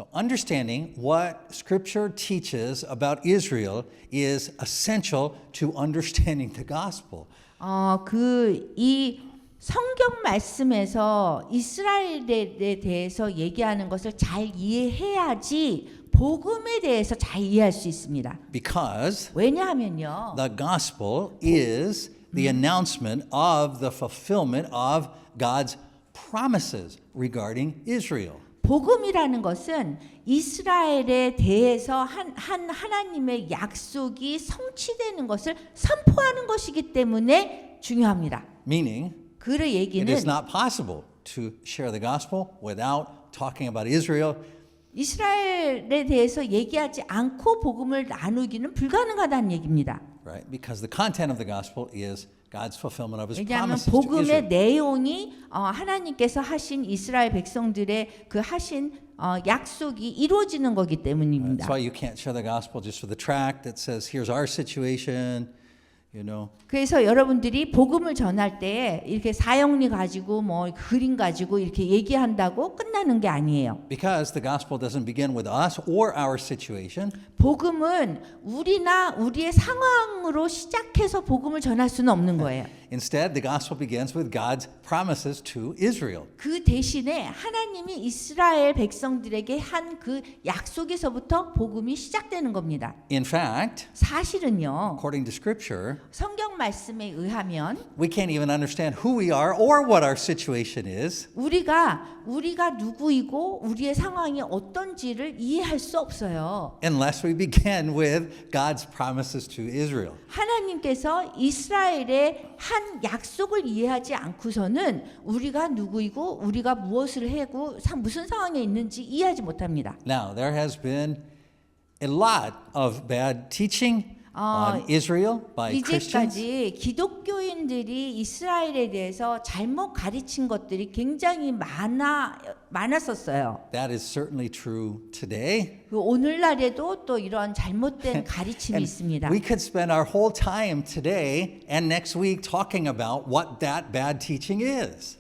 So understanding what Scripture teaches about Israel is essential to understanding the gospel. 이 성경 말씀에서 이스라엘에 대해서 얘기하는 것을 잘 이해해야지 복음에 대해서 잘 이해할 수 있습니다. Because 왜냐하면요. the gospel is the announcement of the fulfillment of God's promises regarding Israel. 복음이라는 것은 이스라엘에 대해서 한 하나님의 약속이 성취되는 것을 선포하는 것이기 때문에 중요합니다. Meaning, 그 it 얘기는 is not possible to share the gospel without talking about Israel. 이스라엘에 대해서 얘기하지 않고 복음을 나누기는 불가능하다는 얘기입니다. Right? Because the content of the gospel is God's fulfillment of His 왜냐하면 promises to 복음의 Israel. 내용이 하나님께서 하신 이스라엘 백성들의 그 하신 약속이 이루어지는 거기 때문입니다. That's why you can't share the gospel just with a tract that says, "Here's our situation." You know. 그래서 여러분들이 복음을 전할 때 이렇게 사형리 가지고 뭐 그림 가지고 이렇게 얘기한다고 끝나는 게 아니에요. Because the gospel doesn't begin with us or our situation. 복음은 우리나 우리의 상황으로 시작해서 복음을 전할 수는 없는 거예요. Instead, the gospel begins with God's promises to Israel. 그 대신에 하나님이 이스라엘 백성들에게 한 그 약속에서부터 복음이 시작되는 겁니다. In fact, 사실은요. according to Scripture, 성경 말씀에 의하면 we can't even understand who we are or what our situation is 우리가 누구이고 우리의 상황이 어떤지를 이해할 수 없어요. unless we begin with God's promises to Israel. 하나님께서 이스라엘의 한 약속을 이해하지 않고서는 우리가 누구이고 우리가 무엇을 하고 무슨 상황에 있는지 이해하지 못합니다. Now, there has been a lot of bad teaching on Israel by Christians. 이제까지 기독교인들이 이스라엘에 대해서 잘못 가르친 것들이 굉장히 많았었어요. That is certainly true today. 오늘날에도 또 이런 잘못된 가르침이 있습니다. We could spend our whole time today and next week talking about what that bad teaching is.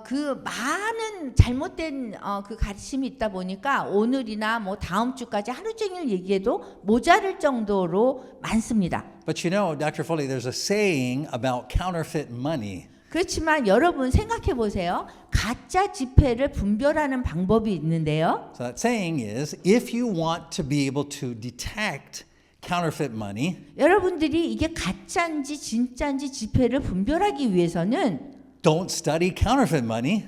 그 많은 잘못된 그 가르침이 있다 보니까 오늘이나 뭐 다음 주까지 하루 종일 얘기해도 모자랄 정도로 많습니다. But you know, Dr. Foley, there's a saying about counterfeit money. 그렇지만 여러분 생각해 보세요. 가짜 지폐를 분별하는 방법이 있는데요. So that saying is, if you want to be able to detect counterfeit money, 여러분들이 이게 가짜인지 진짜인지 지폐를 분별하기 위해서는 don't study counterfeit money.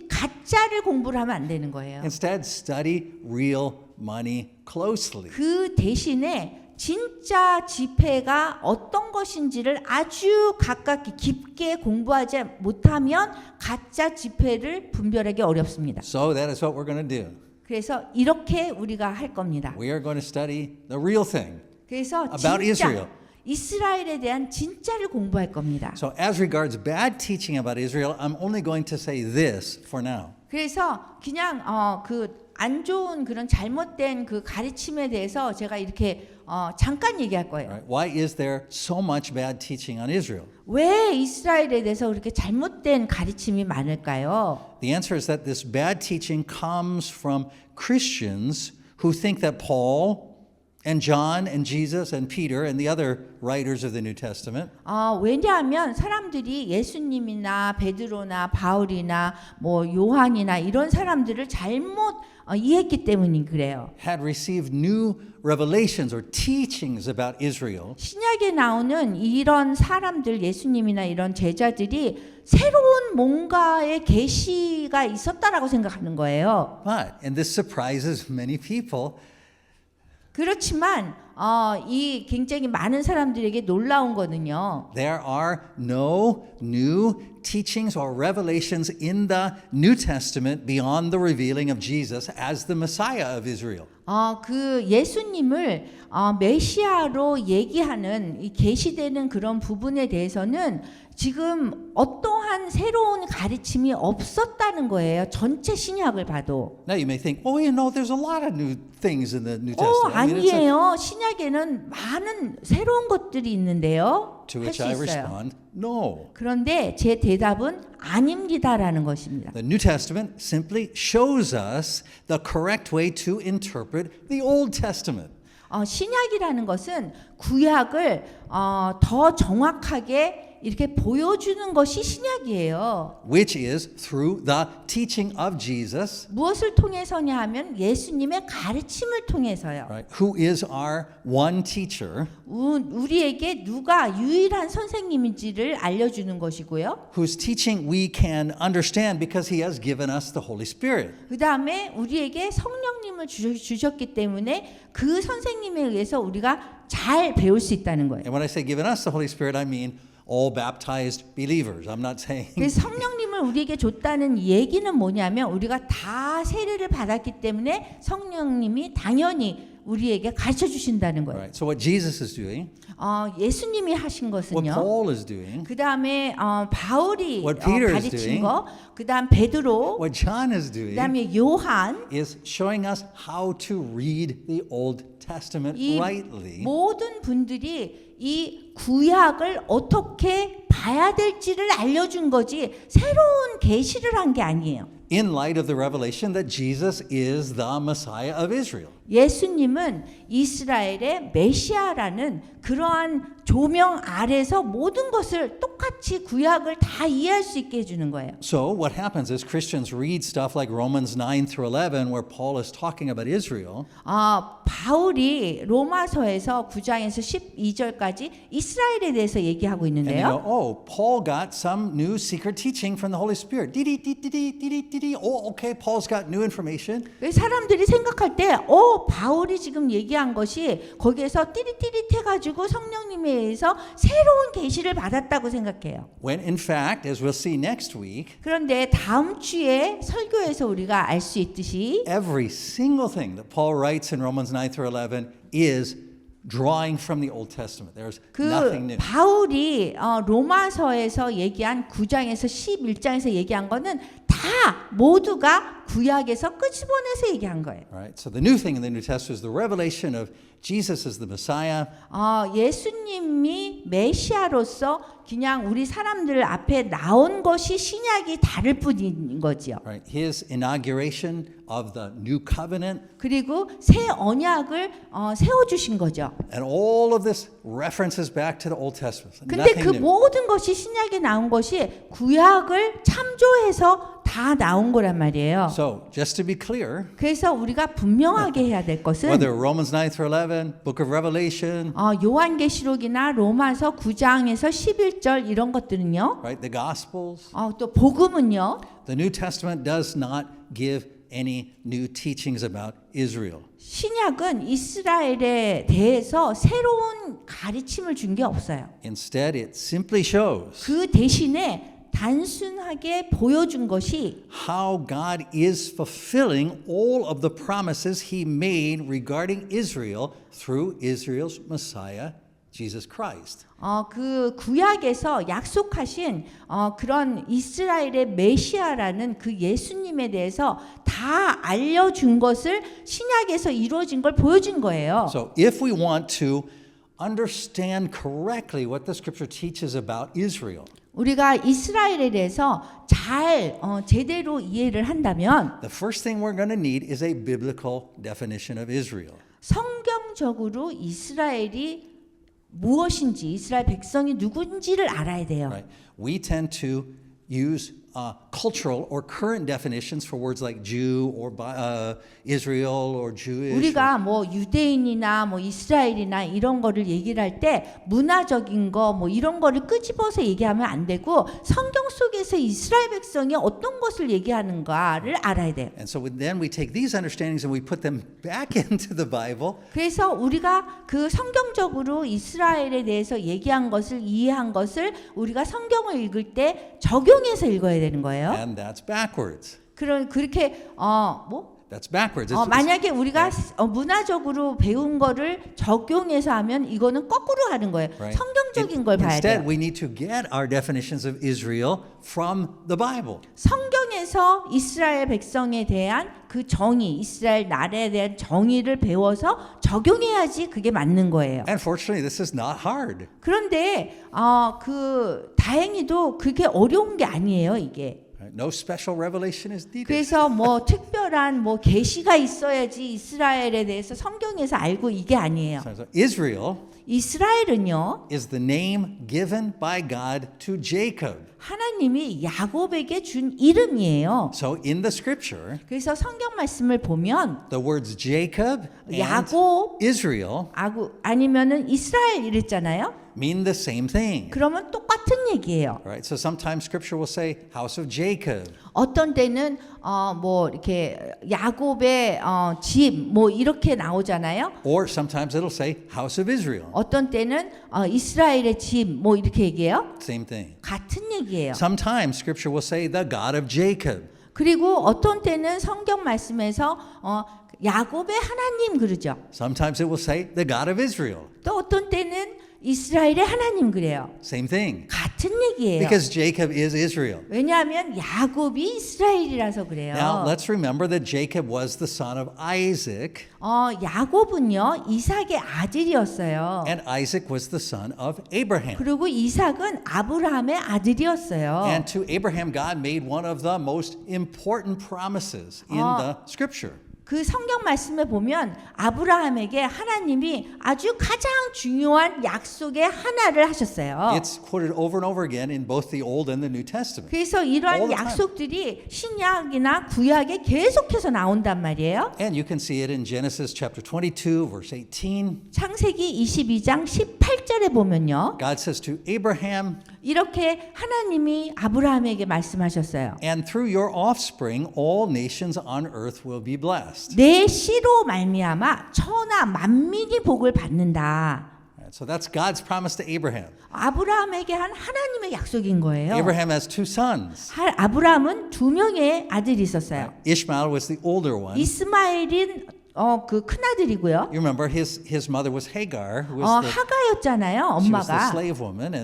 가짜를 공부를 하면 안 되는 거예요. Instead, study real money closely. 그 대신에 진짜 지폐가 어떤 것인지를 아주 가깝게 깊게 공부하지 못하면 가짜 지폐를 분별하기 어렵습니다. So that is what we're going to do. 그래서 이렇게 우리가 할 겁니다. We are going to study the real thing 그래서 about 진짜 Israel. 이스라엘에 대한 진짜를 공부할 겁니다. So as regards bad teaching about Israel, I'm only going to say this for now. 그래서 그냥 그 안 좋은 그런 잘못된 그 가르침에 대해서 제가 이렇게 잠깐 얘기할 거예요. Right? Why is there so much bad teaching on Israel? 왜 이스라엘에 대해서 그렇게 잘못된 가르침이 많을까요? The answer is that this bad teaching comes from Christians who think that Paul and John and Jesus and Peter and the other writers of the New Testament 왜냐하면 사람들이 예수님이나 베드로나 바울이나 뭐 요한이나 이런 사람들을 잘못 이해했기 때문이 그래요. had received new revelations or teachings about Israel. 신약에 나오는 이런 사람들 예수님이나 이런 제자들이 새로운 뭔가의 계시가 있었다라고 생각하는 거예요. But, and this surprises many people, 그렇지만 이 굉장히 많은 사람들에게 놀라운 거는요. there are no new teachings or revelations in the New Testament beyond the revealing of Jesus as the Messiah of Israel. 그 예수님을 메시아로 얘기하는 이 계시되는 그런 부분에 대해서는 지금 어떠한 그러한 새로운 가르침이 없었다는 거예요. 전체 신약을 봐도. Now you may think, oh, you know, there's a lot of new things in the New Testament. I mean, it's a- 아니에요. 신약에는 많은 새로운 것들이 있는데요. to 할 which 수 I 있어요. respond, no. 그런데 제 대답은 아닙니다라는 것입니다. The New Testament simply shows us the correct way to interpret the Old Testament. 신약이라는 것은 구약을 더 정확하게 이렇게 보여주는 것이 신약이에요. Which is through the teaching of Jesus, 무엇을 통해서냐 하면 예수님의 가르침을 통해서요. right? Who is our one teacher, 우리에게 누가 유일한 선생님인지를 알려주는 것이고요. whose teaching we can understand because he has given us the Holy Spirit. 그 다음에 우리에게 성령님을 주셨기 때문에 그 선생님에 의해서 우리가 잘 배울 수 있다는 거예요. And when I say given us the Holy Spirit, I mean all baptized believers. I'm not saying 그래서 성령님을 우리에게 줬다는 얘기는 뭐냐면 우리가 다 세례를 받았기 때문에 성령님이 당연히 우리에게 가르쳐 주신다는 거예요. right. So what Jesus is doing, 예수님이 하신 what 것은요. Paul is doing, 그 다음에 바울이 What Peter is 가르친 doing, 거, 그 다음 베드로, what John is 그 doing 다음에 요한, is showing us how to read the Old Testament 이 rightly. 모든 분들이 이 구약을 어떻게 봐야 될지를 알려준 거지 새로운 계시를 한 게 아니에요. In light of the revelation that Jesus is the Messiah of Israel. 예수님은 이스라엘의 메시아라는 그러한 조명 아래서 모든 것을 똑같이 구약을 다 이해할 수 있게 해주는 거예요. So what happens is Christians read stuff like Romans 9 through 11 where Paul is talking about Israel. 바울이 로마서에서 9장에서 12절까지 이스라엘에 대해서 얘기하고 And you go, 있는데요. oh, Paul got some new secret teaching from the Holy Spirit. Oh, okay, Paul's got new information. 사람들이 생각할 때 바울이 지금 얘기한 것이 거기에서 띠릿띠릿해가지고 성령님에 의해서 새로운 계시를 받았다고 생각해요. When in fact, as we'll see next week, 그런데 다음 주에 설교에서 우리가 알 수 있듯이 every single thing that Paul writes in Romans 9 through 11 is drawing from the Old Testament. There's nothing new. 바울이 로마서에서 얘기한 9장에서 11장에서 얘기한 거는 다 모두가 구약에서 끄집어내서 얘기한 거예요. Right? So the new thing in the New Testament is the revelation of Jesus as the Messiah. 예수님이 메시아로서 그냥 우리 사람들 앞에 나온 것이 신약이 다를 뿐인 거지요. Right? His inauguration of the new covenant. 그리고 새 언약을 세워주신 거죠. And all of this references back to the Old Testament. 근데 Nothing 그 new. 모든 것이 신약에 나온 것이 구약을 참조해서 다 나온 거란 말이에요. So, just to be clear, 그래서 우리가 분명하게 해야 될 것은 whether Romans 9 through 11, Book of Revelation, 요한계시록이나 로마서 9장에서 11절 이런 것들은요. right, the Gospels, 또 복음은요. the New Testament does not give any new teachings about Israel. 신약은 이스라엘에 대해서 새로운 가르침을 준 게 없어요. Instead, it simply shows 그 대신에 단순하게 보여준 것이 how God is fulfilling all of the promises he made regarding Israel through Israel's Messiah, Jesus Christ. 그 구약에서 약속하신 그런 이스라엘의 메시아라는 그 예수님에 대해서 다 알려준 것을 신약에서 이루어진 걸 보여준 거예요. So, if we want to understand correctly what the scripture teaches about Israel, 우리가 이스라엘에 대해서 잘 제대로 이해를 한다면 the first thing we're going to need is a biblical definition of Israel. 성경적으로 이스라엘이 무엇인지 이스라엘 백성이 누군지를 알아야 돼요. Right? We tend to use cultural or current definitions for words like Jew or Israel or Jewish. 우리가 뭐 유대인이나 뭐 이스라엘이나 이런 거를 얘기를 할 때 문화적인 거 뭐 이런 거를 끄집어서 얘기하면 안 되고 성경 속에서 이스라엘 백성이 어떤 것을 얘기하는가를 알아야 돼요. And so then we take these understandings and we put them back into the Bible. 그래서 우리가 그 성경적으로 이스라엘에 대해서 얘기한 것을 이해한 것을 우리가 성경을 읽을 때 적용해서 읽어야 되는 거예요. And that's backwards. 그렇게 That's backwards. It's, 만약에 우리가 문화적으로 배운 거를 적용해서 하면 이거는 거꾸로 하는 거예요. right? 성경적인 걸 봐야 Instead, 돼요. we need to get our definitions of Israel from the Bible. 성경에서 이스라엘 백성에 대한 그 정의, 이스라엘 나라에 대한 정의를 배워서 적용해야지 그게 맞는 거예요. And fortunately, this is not hard. 그런데 다행히도 그게 어려운 게 아니에요, 이게. Right? No special revelation is needed. 그래서 뭐 특별한 뭐 계시가 있어야지 이스라엘에 대해서 성경에서 알고 이게 아니에요. So Israel 이스라엘은요, is the name given by God to Jacob. 하나님이 야곱에게 준 이름이에요. So in the scripture, 그래서 성경 말씀을 보면 the words Jacob and 야곱, Israel 아니면은 이스라엘 이랬잖아요. mean the same thing. 그러면 똑같은 얘기예요. Right? So sometimes scripture will say house of Jacob. 어떤 때는 뭐 이렇게 야곱의 집 뭐 이렇게 나오잖아요. Or sometimes it'll say house of Israel. 어떤 때는 이스라엘의 집 뭐 이렇게 얘기해요. Same thing. 같은 얘기예요. Sometimes scripture will say the God of Jacob. 그리고 어떤 때는 성경 말씀에서 야곱의 하나님 그러죠. Sometimes it will say the God of Israel. 또 어떤 때는 이스라엘의 하나님 그래요. Same thing. 같은 얘기예요. Because Jacob is Israel. 왜냐하면 야곱이 이스라엘이라서 그래요. Now let's remember that Jacob was the son of Isaac, 야곱은요 이삭의 아들이었어요. and Isaac was the son of Abraham. 그리고 이삭은 아브라함의 아들이었어요. And to Abraham, God made one of the most important promises in the scripture. 그 성경 말씀에 보면 아브라함에게 하나님이 아주 가장 중요한 약속의 하나를 하셨어요. It's quoted over and over again in both the Old and the New Testament. 그래서 all 이러한 the time. 약속들이 신약이나 구약에 계속해서 나온단 말이에요. And you can see it in Genesis chapter 22, verse 18. 창세기 22장 18절에 보면요. God says to Abraham, 이렇게 하나님이 아브라함에게 말씀하셨어요. and through your offspring, all nations on earth will be blessed. 내 씨로 말미암아 천하 만민이 복을 받는다. So that's God's promise to Abraham. 아브라함에게 한 하나님의 약속인 거예요. Abraham has two sons. 아브라함은 두 명의 아들이 있었어요. Ishmael was the older one. 이스마엘인 그 큰 아들이고요. You remember his mother was Hagar, who was 하가였잖아요. she was the 엄마가 slave woman,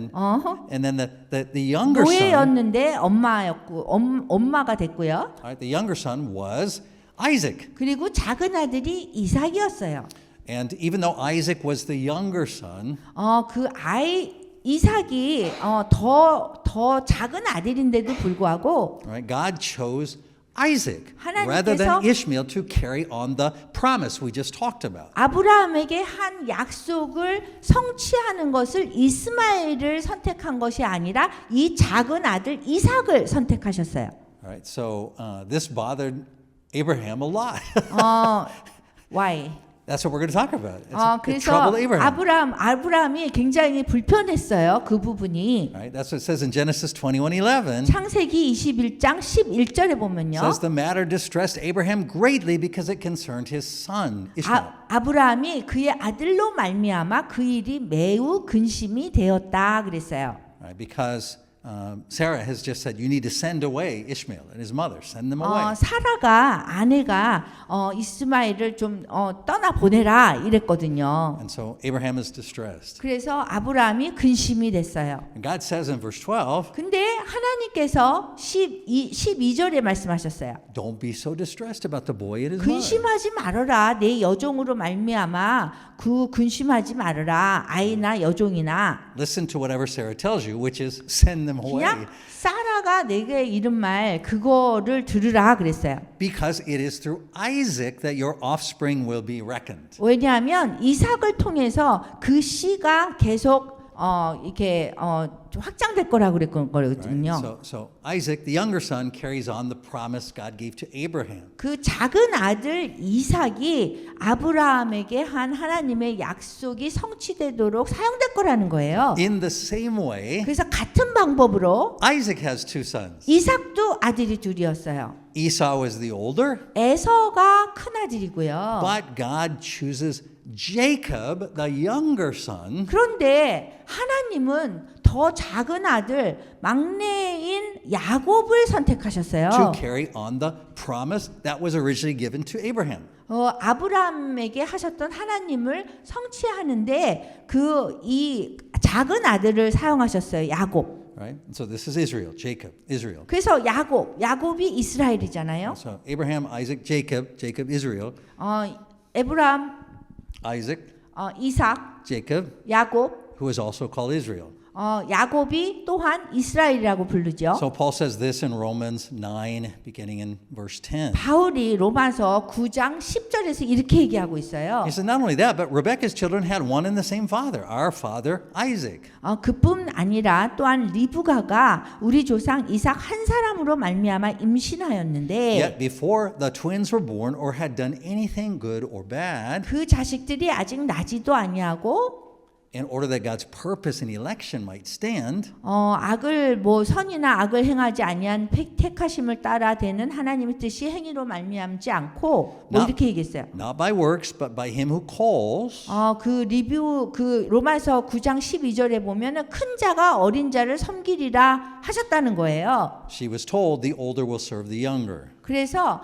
and then the younger son, 노예였는데 엄마였고 엄마가 됐고요. right, the younger son was Isaac. 그리고 작은 아들이 이삭이었어요. And even though Isaac was the younger son, 그 이삭이 더 작은 아들인데도 불구하고 right, God chose Isaac 하나님께서 rather than Ishmael to carry on the promise we just talked about. 아브라함에게 한 약속을 성취하는 것을 이스마엘을 선택한 것이 아니라 이 작은 아들 이삭을 선택하셨어요. All right, so this bothered Abraham a lot. Why? That's what we're going to talk about. It 그래서 troubled Abraham. 아브라함이 굉장히 불편했어요. 그 부분이. Right? That's what it says in Genesis 21:11. 창세기 21장 11절에 보면요. Says the matter distressed Abraham greatly because it concerned his son Ishmael. 아브라함이 그의 아들로 말미암아 그 일이 매우 근심이 되었다 그랬어요. Right? Because Sarah has just said you need to send away Ishmael and his mother. Send them away. 사라가 아내가 이스마엘을 좀 떠나 보내라 이랬거든요. And so Abraham is distressed. 그래서 아브라함이 근심이 됐어요. And God says in verse 12, 근데 하나님께서 12절에 말씀하셨어요. don't be so distressed about the boy and his mother. 근심하지 말아라. 내 여종으로 말미암아 그 근심하지 말아라. 아이나 여종이나. Listen to whatever Sarah tells you, which is send them away. 그냥 사라가 내게 이른 말 그거를 들으라 그랬어요. Because it is through Isaac that your offspring will be reckoned. 왜냐하면 이삭을 통해서 그 씨가 계속 이렇게 확장될 거라고 그랬거든요. Right? So Isaac, the younger son, carries on the promise God gave to Abraham. 그 작은 아들 이삭이 아브라함에게 한 하나님의 약속이 성취되도록 사용될 거라는 거예요. In the same way, 그래서 같은 방법으로 Isaac has two sons. 이삭도 아들이 둘이었어요. Esau was the older, 에서가 큰 아들이고요. but God chooses Jacob, the younger son, 그런데 하나님은 더 작은 아들 막내인 야곱을 선택하셨어요. to carry on the promise that was originally given to Abraham. 아브라함에게 하셨던 하나님을 성취하는데 그 이 작은 아들을 사용하셨어요. 야곱. Right? And so this is Israel, Jacob, Israel. 그래서 야곱이 이스라엘이잖아요. So Abraham, Isaac, Jacob, Israel, 에브라임, Isaac, 이삭, Jacob, 야곱. who is also called Israel. 야곱이 또한 이스라엘이라고 부르죠. So Paul says this in Romans 9, beginning in verse 10. 바울이 로마서 9장 10절에서 이렇게 얘기하고 있어요. He said, not only that, but Rebekah's children had one and the same father, our father Isaac. 그뿐 아니라 또한 리브가가 우리 조상 이삭 한 사람으로 말미암아 임신하였는데 Yet before the twins were born or had done anything good or bad, 그 자식들이 아직 나지도 아니하고 in order that God's purpose in election might stand, 악을 선이나 악을 행하지 아니한 택하심을 따라 되는 하나님의 뜻이 행위로 말미암지 않고 이렇게 얘기했어요. not by works, but by him who calls. 그 로마서 9장 12절에 보면은 큰 자가 어린 자를 섬기리라 하셨다는 거예요. She was told the older will serve the younger. 그래서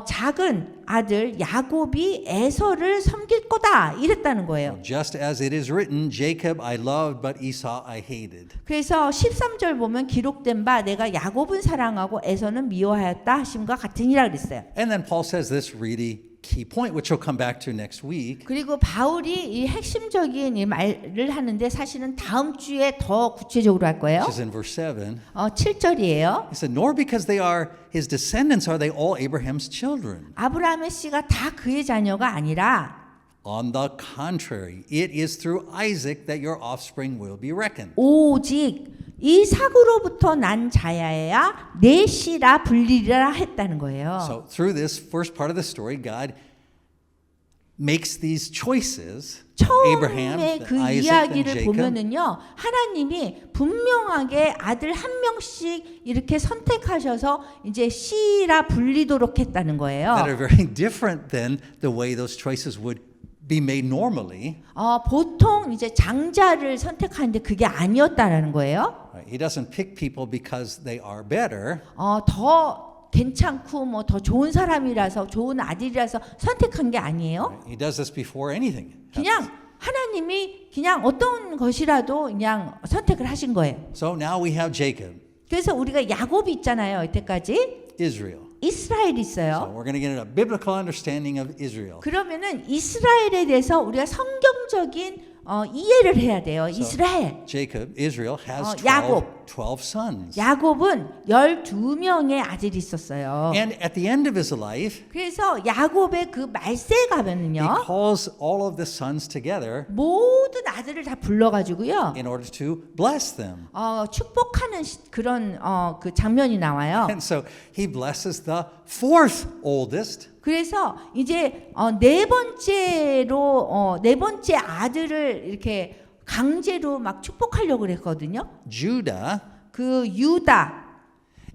작은 아들 야곱이 에서를 섬길 거다 이랬다는 거예요. Just as it is written, Jacob I loved, but Esau I hated. 그래서 13절 보면 기록된 바 내가 야곱은 사랑하고 에서는 미워하였다 하심과 같으니라 그랬어요. And then Paul says this really key point, which we'll come back to next week. 그리고 바울이 이 핵심적인 이 말을 하는데 사실은 다음 주에 더 구체적으로 할 거예요. Which is in verse 7. 7절이에요. He said, nor because they are his descendants are they all Abraham's children. 아브라함의 씨가 다 그의 자녀가 아니라 On the contrary, it is through Isaac that your offspring will be reckoned. 오직 이삭으로부터 난 자야야 내 씨라 불리리라 했다는 거예요. So through this first part of the story, God makes these choices. Abraham, 처음에 그 Isaac, and 이야기를 Jacob. 보면은요 하나님이 분명하게 아들 한 명씩 이렇게 선택하셔서 이제 씨라 불리도록 했다는 거예요. That are very different than the way those choices would be made normally. 보통 이제 장자를 선택하는데 그게 아니었다라는 거예요. Right? He doesn't pick people because they are better. 더 괜찮고 뭐 더 좋은 사람이라서 좋은 아들이라서 선택한 게 아니에요. He does this before anything. 그냥 하나님이 그냥 어떤 것이라도 그냥 선택을 하신 거예요. So now we have Jacob, 그래서 우리가 야곱이 있잖아요. 이때까지 Israel. 이스라엘이 So 있어요. we're going to get a biblical understanding of Israel. 그러면은 이스라엘에 대해서 우리가 성경적인 이해를 해야 돼요. 이스라엘. Jacob, Israel has 야곱. 12 sons. 야곱은 12명의 아들이 있었어요. And at the end of his life, 그래서 야곱의 그 말세에 he 가면은요. calls all of the sons together 모든 아들을 다 불러가지고요. in order to bless them. 축복하는 그런 그 장면이 나와요. And so he blesses the fourth oldest. 그래서 이제 네 번째 아들을 이렇게 강제로 막 축복하려고 그랬거든요. Judah 그 유다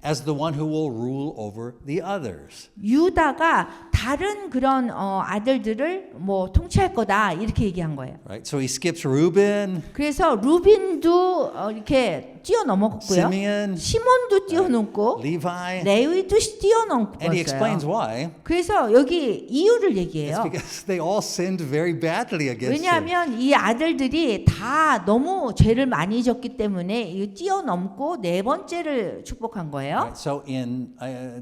as the one who will rule over the others. 유다가 다른 그런 아들들을 뭐 통치할 거다 이렇게 얘기한 거예요. Right? So he skips Reuben, 그래서 루빈도 이렇게 뛰어넘었고요. Simeon, 시몬도 뛰어넘고 Levi, 레위도 and he explains 뛰어넘었어요. why. 그래서 여기 이유를 It's 얘기해요. because they all sinned very badly against him. 왜냐하면 이 아들들이 다 너무 죄를 많이 졌기 때문에 이 뛰어넘고 네 번째를 축복한 거예요. Right, so in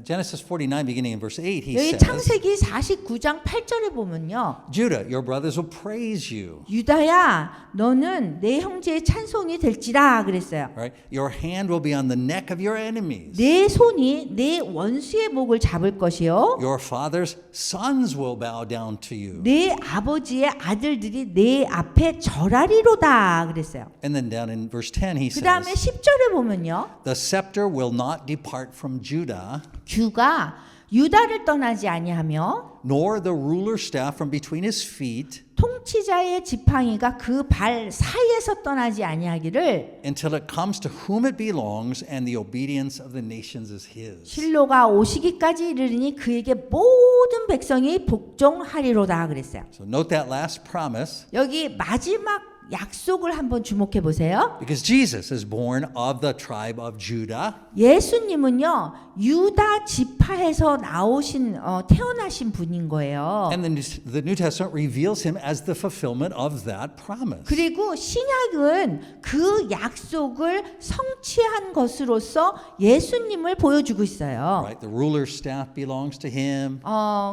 Genesis 49, beginning in verse 8, he 여기 says, 창세기 49장 8절에 보면요. Judah, your brothers will praise you. 유다야 너는 내 형제의 찬송이 될지라 그랬어요. Right? Your hand will be on the neck of your enemies. 내 손이 내 원수의 목을 잡을 것이요. Your father's sons will bow down to you. 내 아버지의 아들들이 내 앞에 절하리로다 그랬어요. And then down in verse 10, he 그 다음에 says, 10절에 보면요. The scepter will not depart from Judah, 규가 유다를 떠나지 아니하며 nor the ruler's staff from between his feet, 통치자의 지팡이가 그 발 사이에서 떠나지 아니하기를 until it comes to whom it belongs, and the obedience of the nations is his. 실로가 오시기까지 이르리니 그에게 모든 백성이 복종하리로다 그랬어요. So note that last promise. 여기 마지막 약속을 한번 주목해 보세요. Because Jesus is born of the tribe of Judah. 예수님은요 유다 지파에서 나오신 태어나신 분인 거예요. And the New Testament reveals him as the fulfillment of that promise. 그리고 신약은 그 약속을 성취한 것으로서 예수님을 보여주고 있어요. Right? The ruler's staff belongs to him.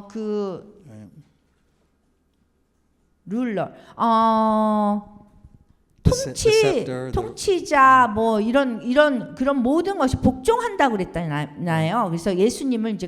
그 룰러, The scepter, 통치자 뭐 이런 그런 모든 것이 복종한다고 그랬잖아요. 그래서 예수님을 이제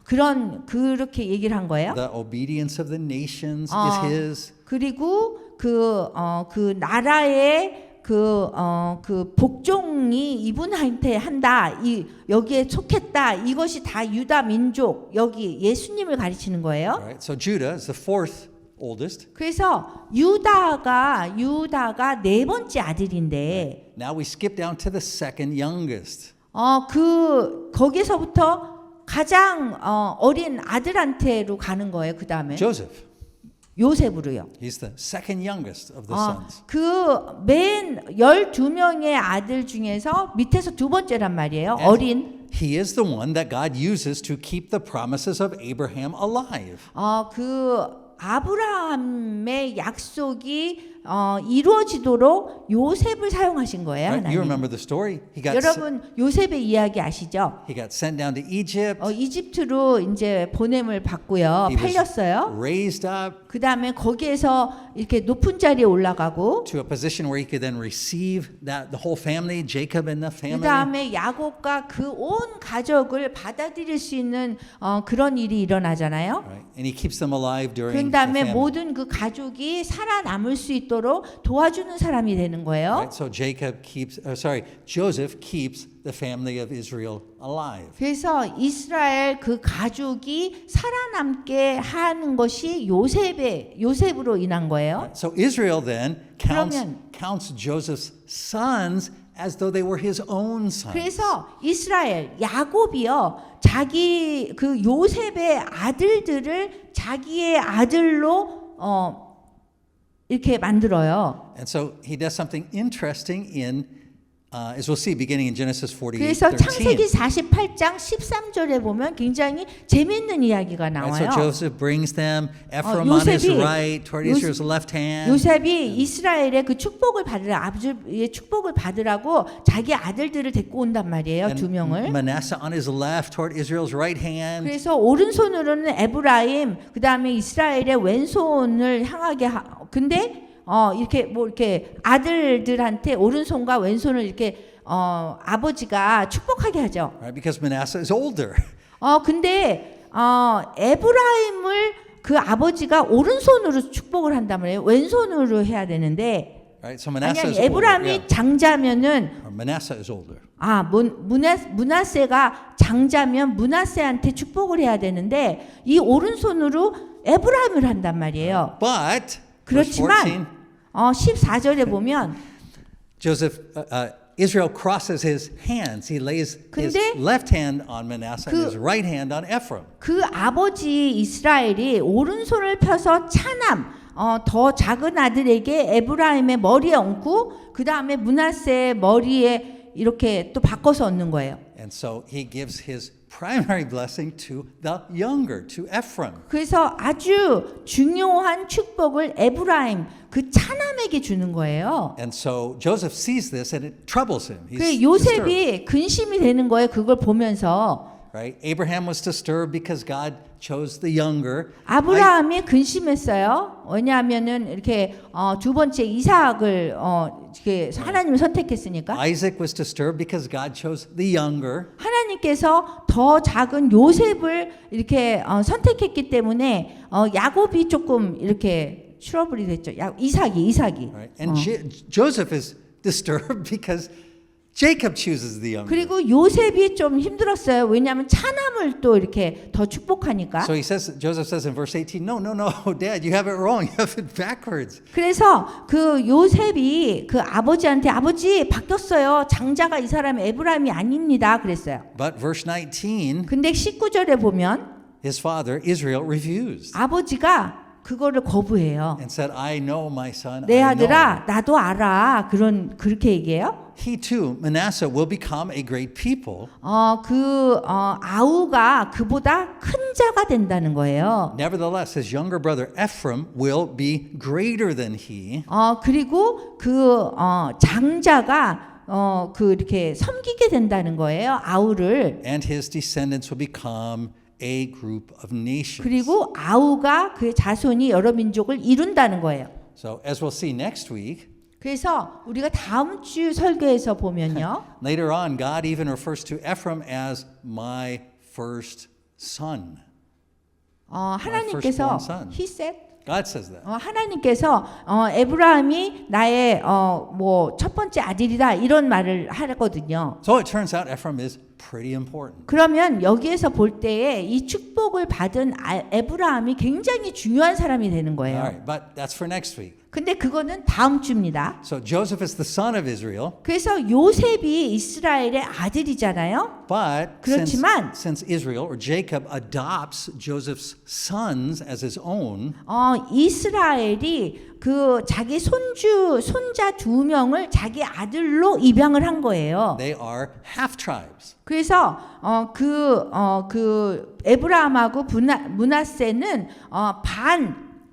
그렇게 얘기를 한 거예요. The obedience of the nations is his. 그리고 그 나라의 그 복종이 이분한테 한다. 여기에 속했다. 이것이 다 유다 민족 여기 예수님을 가리키는 거예요. Right? So Judah is the fourth oldest. 그래서 유다가 네 번째 아들인데 Now we skip down to the second youngest. 거기서부터 가장 어린 아들한테로 가는 거예요. 그 다음에 Joseph. 요셉으로요. He's the second youngest of the sons. 그 맨 12명의 아들 중에서 밑에서 두 번째란 말이에요. And 어린. He is the one that God uses to keep the promises of Abraham alive. 그 아브라함의 약속이 이루어지도록 요셉을 사용하신 거예요. Right? You 하나님. remember the story? 여러분 요셉의 이야기 아시죠? He got sent down to Egypt. 이집트로 이제 보냄을 받고요. He was 팔렸어요. raised up 그 다음에 거기에서 이렇게 높은 자리에 올라가고 to a position where he could then receive the whole family, Jacob and the 그 family. 다음에 야곱과 그 온 가족을 받아들일 수 있는 그런 일이 일어나잖아요. Right? And he keeps them alive during 그 the 다음에 famine. 모든 그 가족이 살아남을 수 있도록 도와주는 사람이 되는 거예요. Right? So Joseph keeps the family of Israel alive. 그래서 이스라엘 그 가족이 살아남게 하는 것이 요셉으로 인한 거예요. So Israel then 그러면- counts Joseph's sons as though they were his own sons. 그래서 이스라엘 야곱이요 자기 그 요셉의 아들들을 자기의 아들로 이렇게 만들어요. And so he does something interesting as we'll see, beginning in Genesis 48:13. 그래서 창세기 48장 13절에 보면 굉장히 재미있는 이야기가 Right? 나와요. So Joseph brings them, Ephraim on his 요셉이- right, toward Israel's left hand. 요셉이 이스라엘의 그 축복을 받으라 아버지의 축복을 받으라고 자기 아들들을 데리고 온단 말이에요. 두 명을. Manasseh on his left, toward Israel's right hand. 그래서 오른손으로는 에브라임, 그 다음에 이스라엘의 왼손을 향하게 근데 이렇게 아들들한테 오른손과 왼손을 이렇게 아버지가 축복하게 하죠. Right? Because Manasseh is older. 근데 에브라임을 그 아버지가 오른손으로 축복을 한단 말이에요. 왼손으로 해야 되는데 Right? So Manasseh 아니 is older. 에브라임이 Yeah. 장자면은 Or Manasseh is older. 문하세가 장자면 문하세한테 축복을 해야 되는데 이 오른손으로 에브라임을 한단 말이에요. But verse 14, 그렇지만 14절에 보면 Israel crosses his hands. He lays his 근데 left hand on Manasseh and his right hand on Ephraim. 그 아버지 이스라엘이 오른손을 펴서 차남 더 작은 아들에게 에브라임의 머리에 얹고 그 다음에 문하세의 머리에 이렇게 또 바꿔서 얹는 거예요. And so he gives his primary blessing to the younger, to Ephraim. 그래서 아주 중요한 축복을 에브라임 그 차남에게 주는 거예요. And so Joseph sees this and it troubles him. He's 그 disturbed, 요셉이 근심이 되는 거예요. 그걸 보면서 right? Abraham was disturbed because God chose the younger. 아브라함이 근심했어요. 왜냐하면은 이렇게 두 번째 이삭을 이렇게 하나님이 선택했으니까. Isaac was disturbed because God chose the younger. 하나님께서 더 작은 요셉을 이렇게 선택했기 때문에 야곱이 조금 이렇게 트러블이 됐죠. 이삭이. Right? And Joseph is disturbed because Jacob chooses the younger. 그리고 요셉이 좀 힘들었어요. 왜냐하면 차남을 또 이렇게 더 축복하니까. So Joseph says in verse 18, no, Dad, you have it wrong. You have it backwards. 그래서 그 요셉이 그 아버지한테 아버지 바뀌었어요. 장자가 이 사람이 에브라임이 아닙니다. 그랬어요. But verse 19, 근데 19절에 보면 his father Israel refused. 아버지가 그거를 거부해요. and said, I know my son, 내 I know. 아들아, 나도 알아. 그렇게 얘기해요. He too, Manasseh, will become a great people. 아우가 그보다 큰 자가 된다는 거예요. Nevertheless, his younger brother Ephraim will be greater than he. 그리고 장자가 이렇게 섬기게 된다는 거예요. 아우를. And his descendants will become a group of nations. 그리고 아우가 그의 자손이 여러 민족을 이룬다는 거예요. So as we'll see next week, 그래서 우리가 다음 주 설교에서 보면요. later on, God even refers to Ephraim as my first son. 하나님께서 firstborn son. He said God says that. 하나님께서 에브라임이 나의 첫 번째 아들이다 이런 말을 하거든요. So it turns out Ephraim is pretty important. 그러면 여기에서 볼 때에 이 축복을 받은 에브라임이 굉장히 중요한 사람이 되는 All 거예요. right, but that's for next week. 근데 그거는 다음 주입니다. So Joseph is the son of Israel, 그래서 요셉이 이스라엘의 아들이잖아요. but 그렇지만 since Israel or Jacob adopts Joseph's sons as his own, 이스라엘이 그 자기 손자 2명을 자기 아들로 입양을 한 거예요. they are half tribes. 그래서 에브라임하고 문하세는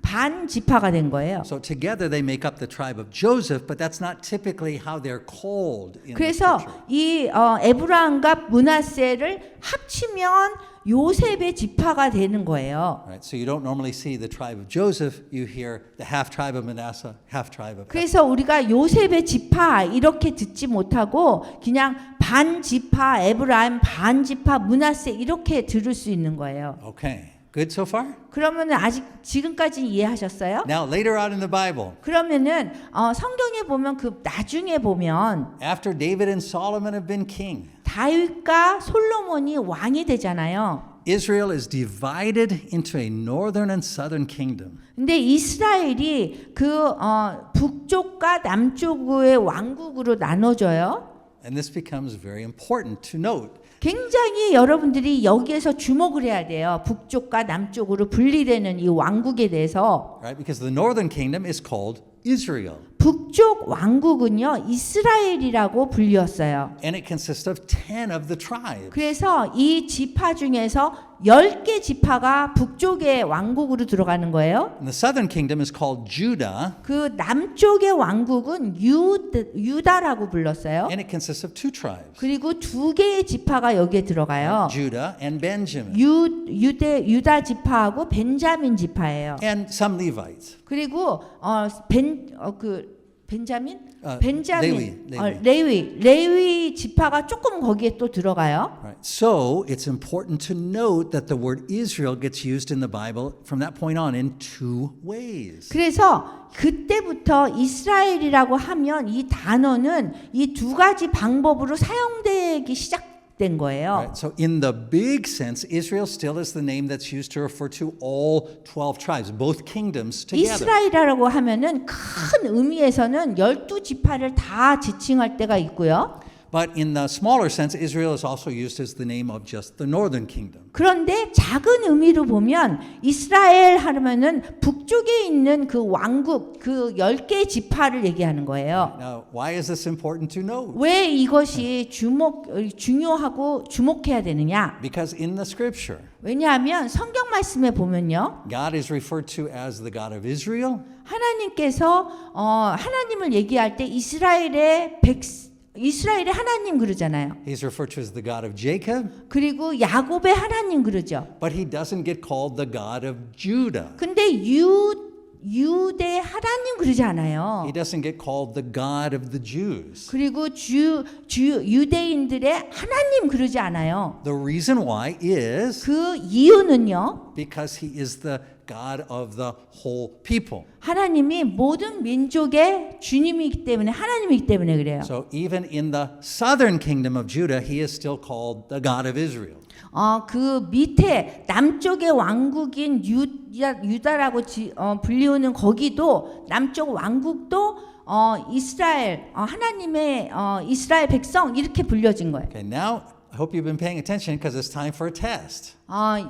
반 지파가 된 거예요. So together they make up the tribe of Joseph, but that's not typically how they're called in the 그래서 scripture. 이 에브라임과 문하세를 합치면 요셉의 지파가 되는 거예요. Right, so you don't normally see the tribe of Joseph, you hear the half tribe of Manasseh, half tribe of Ephraim. 그래서 우리가 요셉의 지파 이렇게 듣지 못하고 그냥 반 지파 에브라임, 반 지파 문하세 이렇게 들을 수 있는 거예요. Okay, good so far? 그러면은 아직 지금까지 이해하셨어요? Now later on in the Bible, 그러면은 성경에 보면 그 나중에 보면 after David and Solomon have been king, 다윗과 솔로몬이 왕이 되잖아요. Israel is divided into a northern and southern kingdom. 근데 이스라엘이 북쪽과 남쪽의 왕국으로 나눠져요. And this becomes very important to note. 굉장히 여러분들이 여기에서 주목을 해야 돼요. 북쪽과 남쪽으로 분리되는 이 왕국에 대해서. Right? Because the northern kingdom is called Israel. 북쪽 왕국은요, 이스라엘이라고 불렸어요. And it consists of 10 of the tribes. 그래서 이 지파 중에서 10개 지파가 북쪽의 왕국으로 들어가는 거예요. And the southern kingdom is called Judah. 그 남쪽의 왕국은 유다라고 불렀어요. And it consists of 2 tribes. 그리고 2개의 지파가 여기에 들어가요. Judah and Benjamin. 유다 지파하고 벤자민 지파예요. And some Levites. 그리고 벤자민? 레위. 레위 지파가 조금 거기에 또 들어가요. Right. So it's important to note that the word Israel gets used in the Bible from that point on in 2 ways. 그래서 그때부터 이스라엘이라고 하면 이 단어는 이 2가지 방법으로 사용되기 시작된 거예요. Right. So in the big sense, Israel still is the name that's used to refer to all 12 tribes, both kingdoms together. 이스라엘이라고 하면은 큰 의미에서는 12지파를 다 지칭할 때가 있고요. But in the smaller sense, Israel is also used as the name of just the northern kingdom. 그런데 작은 의미로 보면 이스라엘 하면은 북쪽에 있는 그 왕국 그 10개의 지파를 얘기하는 거예요. Now, why is this important to note? 왜 이것이 중요하고 주목해야 되느냐? Because in the scripture, 왜냐하면 성경 말씀에 보면요. God is referred to as the God of Israel. 하나님께서 하나님을 얘기할 때 이스라엘의 하나님 그러잖아요. He's referred to as the God of Jacob. 그리고 야곱의 하나님 그러죠. But he doesn't get called the God of Judah. 근데 유대 하나님 그러지 않아요. He doesn't get called the God of the Jews. 그리고 유대인들의 하나님 그러지 않아요. The reason why is 그 이유는요. because he is the God of the whole people. 하나님이 모든 민족의 주님이기 때문에 하나님이기 때문에 그래요. So even in the southern kingdom of Judah, he is still called the God of Israel. 그 밑에 남쪽의 왕국인 유다라고 불리우는 거기도 남쪽 왕국도 하나님의 이스라엘 백성 이렇게 불려진 거예요. Okay, now hope you've been paying attention because it's time for a test.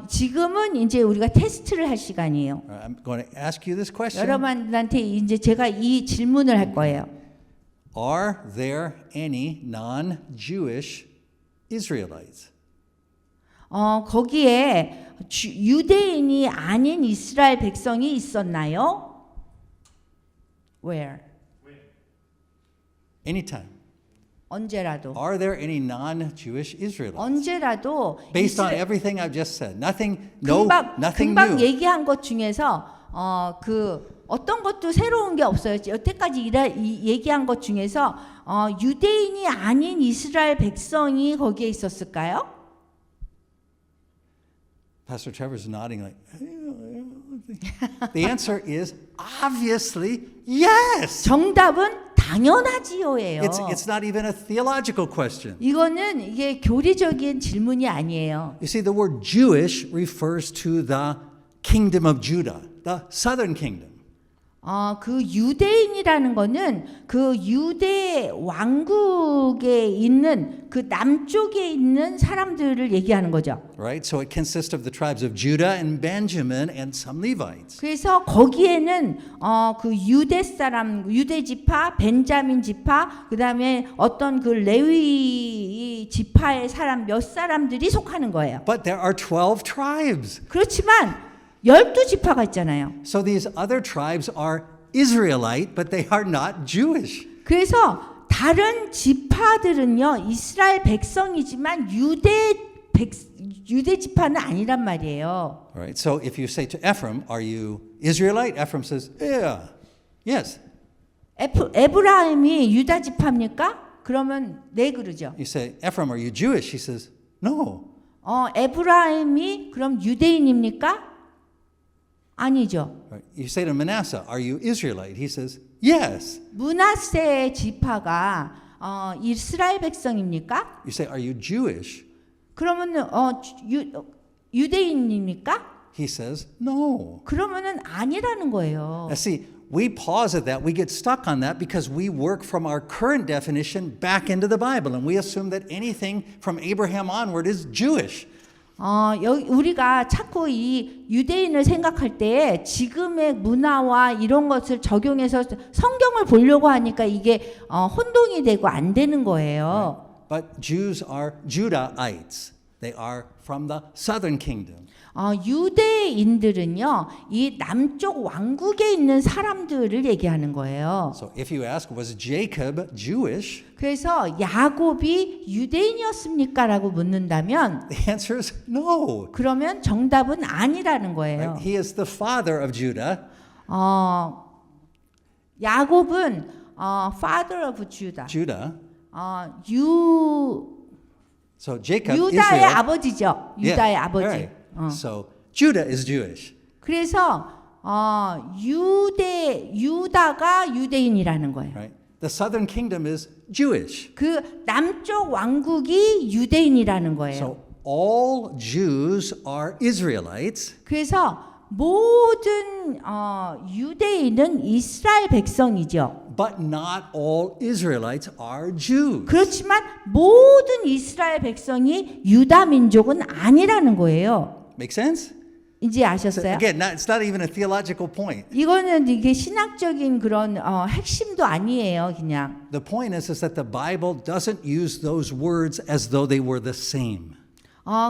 지금은 이제 우리가 테스트를 할 시간이에요. All right, I'm going to ask you this question. 여러분한테 이제 제가 이 질문을 할 거예요. Are there any non-Jewish Israelites? 거기에 유대인이 아닌 이스라엘 백성이 있었나요? Where? Anytime. 언제라도. Are there any non-Jewish Israelites? 언제라도 Based on everything I've just said, nothing 금방 new. 얘기한 것 중에서 그 어떤 것도 새로운 게 없어요. 여태까지 얘기한 것 중에서 유대인이 아닌 이스라엘 백성이 거기에 있었을까요? Pastor Trevor's nodding like, the answer is obviously yes. 정답은 당연하지요예요. It's not even a theological question. 이거는 이게 교리적인 질문이 아니에요. You see, the word Jewish refers to the kingdom of Judah, the southern kingdom. 그 유대인이라는 거는 그 유대 왕국에 있는 그 남쪽에 있는 사람들을 얘기하는 거죠. Right? So it consists of the tribes of Judah and Benjamin and some Levites. 그래서 거기에는 그 유대 사람, 유대 지파, 벤자민 지파, 그다음에 어떤 그 레위 지파의 사람 몇 사람들이 속하는 거예요. But there are 12 tribes. 그렇지만 12지파가 있잖아요. So these other tribes are Israelite, but they are not Jewish. 그래서 다른 지파들은요 이스라엘 백성이지만 유대 지파는 아니란 말이에요. All right. So if you say to Ephraim, "Are you Israelite?" Ephraim says, "Yeah, yes." 에브라임이 유다 지파입니까? 그러면 네 그러죠. You say, "Ephraim, are you Jewish?" He says, "No." 에브라임이 그럼 유대인입니까? 아니죠. Right. You say to Manasseh, "Are you Israelite?" He says, "Yes." 므낫세 지파가 이스라엘 백성입니까? You say, "Are you Jewish?" 그러면 유대인입니까? He says, "No." 그러면은 아니라는 거예요. Now see, we pause at that. We get stuck on that because we work from our current definition back into the Bible, and we assume that anything from Abraham onward is Jewish. 우리가 자꾸 이 유대인을 생각할 때 지금의 문화와 이런 것을 적용해서 성경을 보려고 하니까 이게 혼동이 되고 안 되는 거예요. But Jews are Judahites. They are from the southern kingdom. 유대인들은요, 이 남쪽 왕국에 있는 사람들을 얘기하는 거예요. So if you ask, was Jacob Jewish? 그래서 야곱이 유대인이었습니까?라고 묻는다면, The answer is no. 그러면 정답은 아니라는 거예요. Right? He is the father of Judah. 야곱은 father of Judah. Judah. So Jacob, 유다의 Israel. 아버지죠. 유다의 아버지. Right. So Judah is Jewish. 그래서 유다가 유대인이라는 거예요. Right? The southern kingdom is Jewish. 그 남쪽 왕국이 유대인이라는 거예요. So all Jews are Israelites. 그래서 모든 유대인은 이스라엘 백성이죠. But not all Israelites are Jews. 그렇지만 모든 이스라엘 백성이 유다 민족은 아니라는 거예요. Make sense? 이제 So 아셨어요? again, it's not even a theological point. 이거는 이게 신학적인 그런 핵심도 아니에요, 그냥. The point is that the Bible doesn't use those words as though they were the same.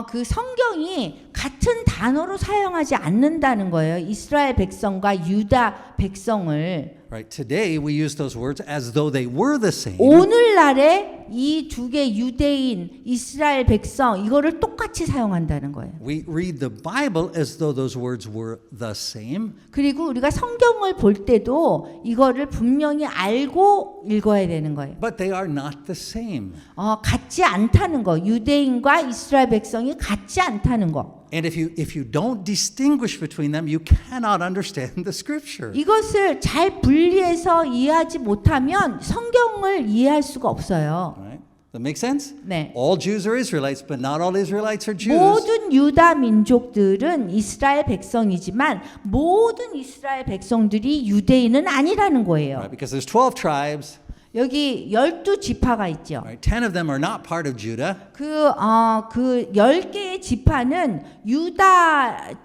그 성경이 같은 단어로 사용하지 않는다는 거예요. 이스라엘 백성과 유다 백성을. Right? Today we use those words as though they were the same. 오늘날에 이 두 개 유대인, 이스라엘 백성 이거를 똑같이 사용한다는 거예요. We read the Bible as though those words were the same. 그리고 우리가 성경을 볼 때도 이거를 분명히 알고 읽어야 되는 거예요. But they are not the same. 같지 않다는 거. 유대인과 이스라엘 백성이 같지 않다는 거. And if you don't distinguish between them, you cannot understand the scripture. 이것을 잘 분리해서 이해하지 못하면 성경을 이해할 수가 없어요. Right? That make sense? 네. All Jews are Israelites, but not all Israelites are Jews. 모든 유다 민족들은 이스라엘 백성이지만 모든 이스라엘 백성들이 유대인은 아니라는 거예요. Right? Because there's 12 tribes. 여기 12지파가 있죠. Right? 10 of them are not part of Judah. 그 10개의 지파는 유다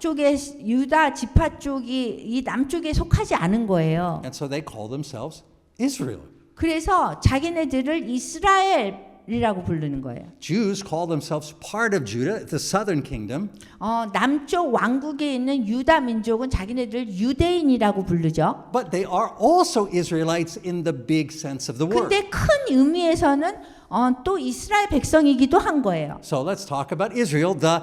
지파 쪽이 이 남쪽에 속하지 않은 거예요. And so they call themselves Israel. 그래서 자기네들을 이스라엘이라고 부르는 거예요. Jews call themselves part of Judah, the southern kingdom. 남쪽 왕국에 있는 유다 민족은 자기네들 유대인이라고 부르죠. But they are also Israelites in the big sense of the word. 근데 큰 의미에서는 또 이스라엘 백성이기도 한 거예요. So let's talk about Israel, the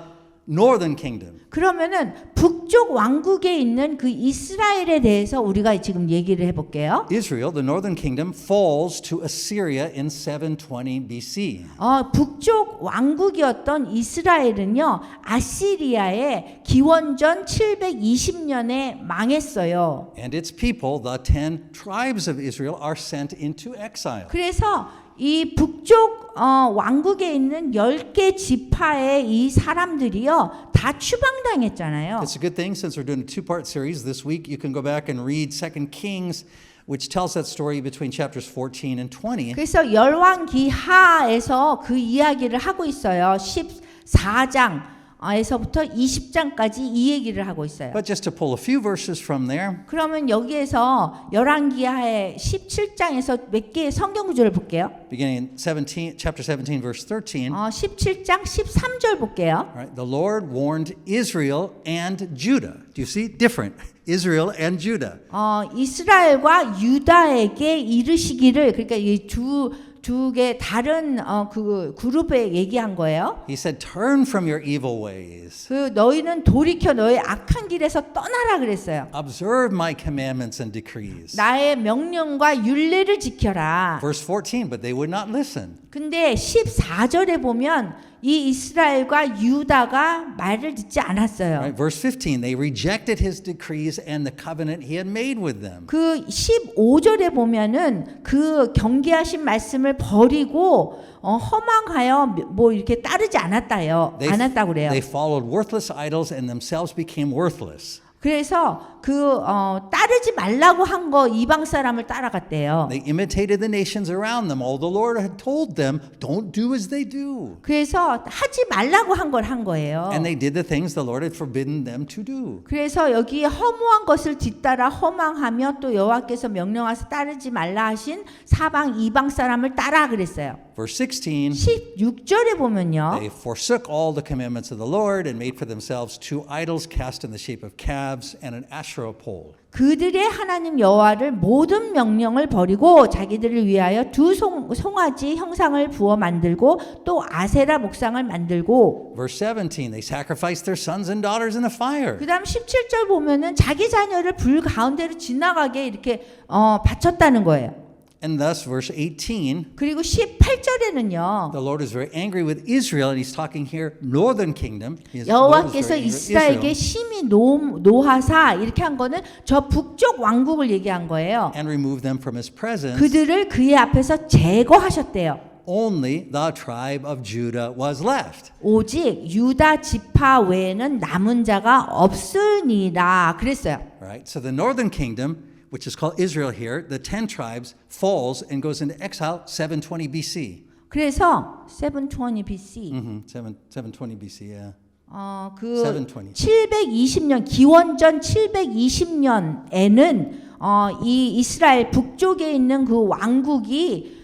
northern kingdom. 그러면은 북쪽 왕국에 있는 그 이스라엘에 대해서 우리가 지금 얘기를 해볼게요. Israel, the northern kingdom, falls to Assyria in 720 BC. 북쪽 왕국이었던 이스라엘은요, 아시리아의 기원전 720년에 망했어요. And its people, the 10 tribes of Israel, are sent into exile. 그래서 이 북쪽 왕국에 있는 10개 지파의 이 사람들이요, 다 추방당했잖아요. It's a good thing since we're doing a two-part series this week. You can go back and read 2 Kings, which tells that story between chapters 14 and 20. 그래서 열왕기하에서 그 이야기를 하고 있어요. 14장에서부터 20장까지 이 얘기를 하고 있어요. But just to pull a few verses from there, 그러면 여기에서 열왕기하의 17장에서 몇 개의 성경 구절을 볼게요. beginning in chapter 17, verse 13. 17장 13절 볼게요. Right, the Lord warned Israel and Judah. Do you see? Different. Israel and Judah. 이스라엘과 유다에게 이르시기를, 그러니까 이 두 개 다른 그 그룹에 얘기한 거예요. He said, "Turn from your evil ways. 그 너희는 돌이켜 너의 악한 길에서 떠나라 그랬어요. Observe my commandments and decrees." 나의 명령과 율례를 지켜라. Verse 14, but they would not listen. 근데 14절에 보면 이 이스라엘과 유다가 말을 듣지 않았어요. Right, verse 15, they rejected his decrees and the covenant he had made with them. 그 15절에 보면은 그 경계하신 말씀을 버리고 허망하여 뭐 이렇게 따르지 않았다요. 않았다고 그래요. They followed worthless idols and themselves became worthless. 그래서 따르지 말라고 한 거 이방 사람을 따라갔대요. They imitated the nations around them. All the Lord had told them, don't do as they do. 그래서 하지 말라고 한 걸 한 거예요. And they did the things the Lord had forbidden them to do. 그래서 여기 허무한 것을 뒤따라 허망하며 또 여호와께서 명령하사 따르지 말라 하신 사방 이방 사람을 따라 그랬어요. Verse 16, 16절에 보면요. they forsook all the commandments of the Lord and made for themselves two idols cast in the shape of calves and an Asherah pole. 그들의 하나님 여호와를 모든 명령을 버리고 자기들을 위하여 두 송아지 형상을 부어 만들고 또 아세라 목상을 만들고. Verse 17, they sacrificed their sons and daughters in a fire. 그다음 17절 보면은 자기 자녀를 불 가운데로 지나가게 이렇게 바쳤다는 거예요. And thus, verse 18, 그리고 18절에는요. the Lord is very angry with Israel, and he's talking here, northern kingdom. 여호와께서 이스라엘에게 심히 노하사 이렇게 한 거는 저 북쪽 왕국을 얘기한 거예요. And remove them from his presence. 그들을 그의 앞에서 제거하셨대요. Only the tribe of Judah was left. 오직 유다 지파 외에는 남은 자가 없으니라 그랬어요. Right? So the northern kingdom, which is called Israel here, the 10 tribes, falls and goes into exile 720 BC. 그래서 720 BC 720 BC, yeah. 그 720. 720년 기원전 720년에는 이 이스라엘 북쪽에 있는 그 왕국이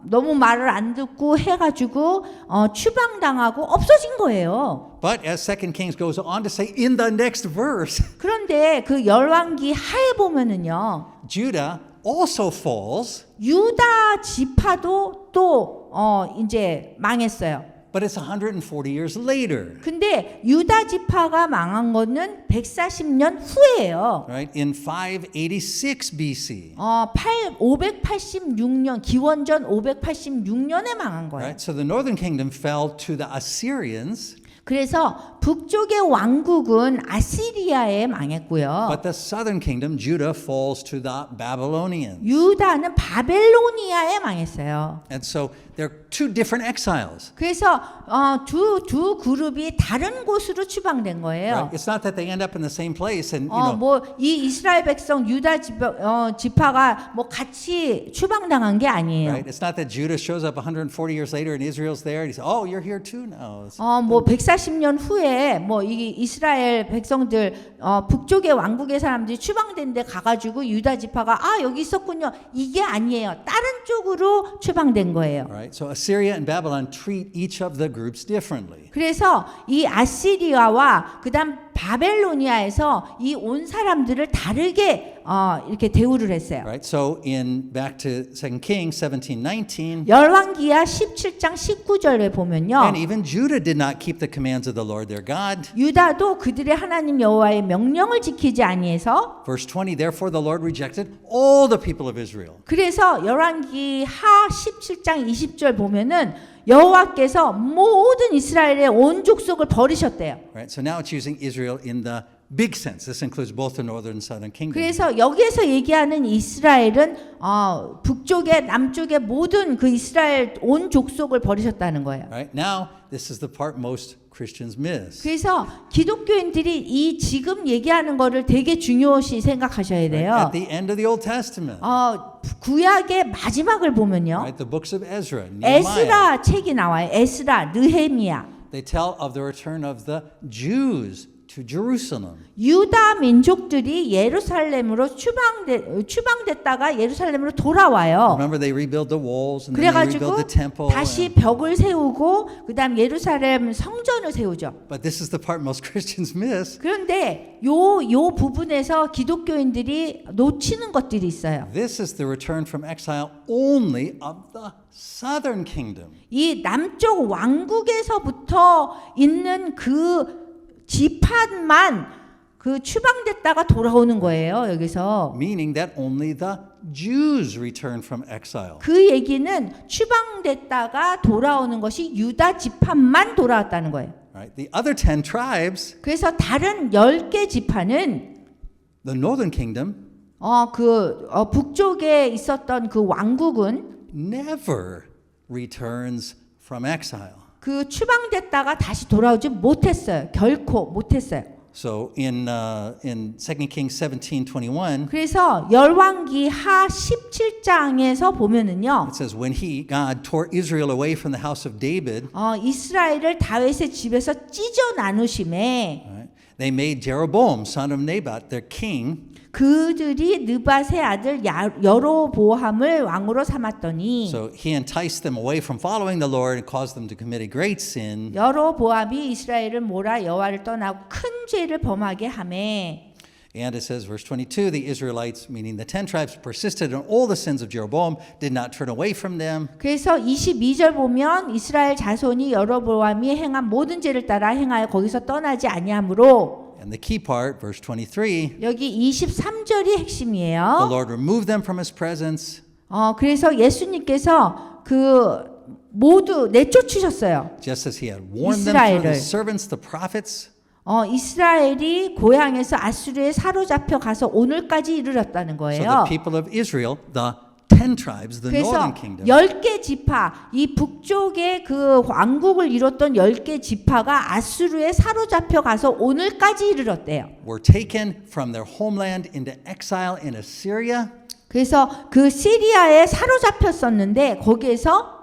너무 말을 안 듣고 해가지고 추방당하고 없어진 거예요. But as 2 Kings goes on to say in the next verse, 그런데 그 열왕기 하에 보면은요, Judah also falls, 유다 지파도 또 이제 망했어요. but it's 140 years later. 근데 유다 지파가 망한 거는 140년 후예요. Right? In 586 BC. 586년 기원전 586년에 망한 거예요. Right? So the northern kingdom fell to the Assyrians. 그래서 북쪽의 왕국은 아시리아에 망했고요. But the southern kingdom, Judah, falls to the Babylonians. 유다는 바벨로니아에 망했어요. And so they're two different exiles. 그래서 두 그룹이 다른 곳으로 추방된 거예요. Right? It's not that they end up in the same place and you know. 뭐 이 이스라엘 백성 유다 지파가 뭐 같이 추방당한 게 아니에요. Right? It's not that Judah shows up 140 years later and Israel's there and he says, "Oh, you're here too now." 뭐 140년 후에 뭐 이 이스라엘 백성들 북쪽의 왕국의 사람들이 추방된 데 가가지고 유다 지파가 여기 있었군요. 이게 아니에요. 다른 쪽으로 추방된 거예요. Right? So Assyria and Babylon treat each of the groups differently. 그래서 이 아시리아와 그다음 바벨로니아에서 이 온 사람들을 다르게 이렇게 대우를 했어요. Right? So in back to 2 Kings 17:19, 열왕기하 17장 19절에 보면요. and even Judah did not keep the commands of the Lord their God. 유다도 그들의 하나님 여호와의 명령을 지키지 아니해서 Verse 20, therefore the Lord rejected all the people of Israel. 그래서 열왕기하 17장 20절 보면은 여호와께서 모든 이스라엘의 온 족속을 버리셨대요. Right? So now it's using Israel in the big sense. This includes both the northern and southern kingdom. 그래서 여기에서 얘기하는 이스라엘은 북쪽에 남쪽의 모든 그 이스라엘 온 족속을 버리셨다는 거예요. Right? Now this is the part most Christians miss. 그래서 기독교인들이 이 지금 얘기하는 거를 되게 중요시 생각하셔야 돼요. At the end of the Old Testament, 구약의 마지막을 보면요. right? The books of Ezra, Nehemiah, 에스라 책이 나와요. 에스라, 느헤미야. they tell of the return of the Jews to Jerusalem. 유다 민족들이 예루살렘으로 추방됐다가 예루살렘으로 돌아와요. Remember, they rebuild the walls and then they rebuild 그래가지고 the temple. 다시 벽을 세우고 그다음 예루살렘 성전을 세우죠. But this is the part most Christians miss. 그런데 요 부분에서 기독교인들이 놓치는 것들이 있어요. This is the return from exile only of the southern kingdom. 이 남쪽 왕국에서부터 있는 그 지파만 그 추방됐다가 돌아오는 거예요. 여기서 Meaning that only the Jews return from exile. 그 얘기는 추방됐다가 돌아오는 것이 유다 지파만 돌아왔다는 거예요. Right? The other 10 tribes, 그래서 다른 10개 지파는 the northern kingdom, 북쪽에 있었던 그 왕국은 never returns from exile. 그 추방됐다가 다시 돌아오지 못했어요. 결코 못했어요. So in 2 Kings 17:21, 그래서 열왕기하 17장에서 보면은요. it says, when God tore Israel away from the house of David, 이스라엘을 다윗의 집에서 찢어 나누심에 right, they made Jeroboam, son of Nebat, their king. 그들이 느밧의 아들 여로보암을 왕으로 삼았더니 So he enticed them away from following the Lord and caused them to commit a great sin. 여로보암이 이스라엘을 몰아 여호와를 떠나고 큰 죄를 범하게 하매 And it says, verse 22, the Israelites, meaning the 10 tribes, persisted in all the sins of Jeroboam, did not turn away from them. 그래서 22절 보면 이스라엘 자손이 여로보암이 행한 모든 죄를 따라 행하여 거기서 떠나지 아니하므로 And the key part, verse 23, 여기 23절이 the 핵심이에요. Lord removed them from his presence, 그래서 예수님께서 그 모두 내쫓으셨어요. just as he had warned them through 이스라엘을. his servants, the prophets. 이스라엘이 고향에서 아수르에 사로잡혀 가서 오늘까지 이르렀다는 So 거예요. the people of Israel, the 10 tribes, the 그래서 northern kingdom, 10개 지파, 이 북쪽의 그 왕국을 이뤘던 10개 지파가 아수르에 사로잡혀 가서 오늘까지 이르렀대요. were taken from their homeland into exile in Assyria. 그래서 그 시리아에 사로잡혔었는데 거기에서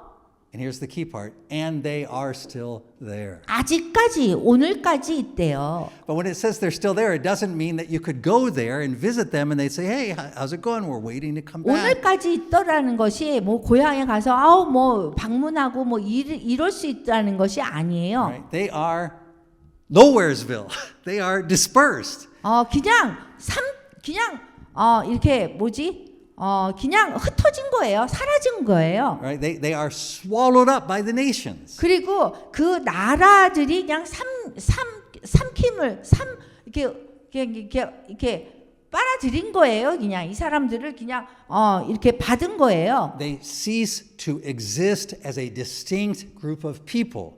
And here's the key part, and they are still there. 아직까지 오늘까지 있대요. But when it says they're still there, it doesn't mean that you could go there and visit them and they'd say, hey, how's it going? We're waiting to come back. 오늘까지 있더라는 것이 뭐 고향에 가서 뭐 방문하고 뭐 이럴 수 있다는 것이 아니에요. Right? They are nowheresville. They are dispersed. 그냥 이렇게 그냥 흩어진 거예요. 사라진 거예요. Right? They are swallowed up by the nations. 그리고 그 나라들이 그냥 이렇게 빨아들인 거예요. 그냥 이 사람들을 그냥 이렇게 받은 거예요. They cease to exist as a distinct group of people.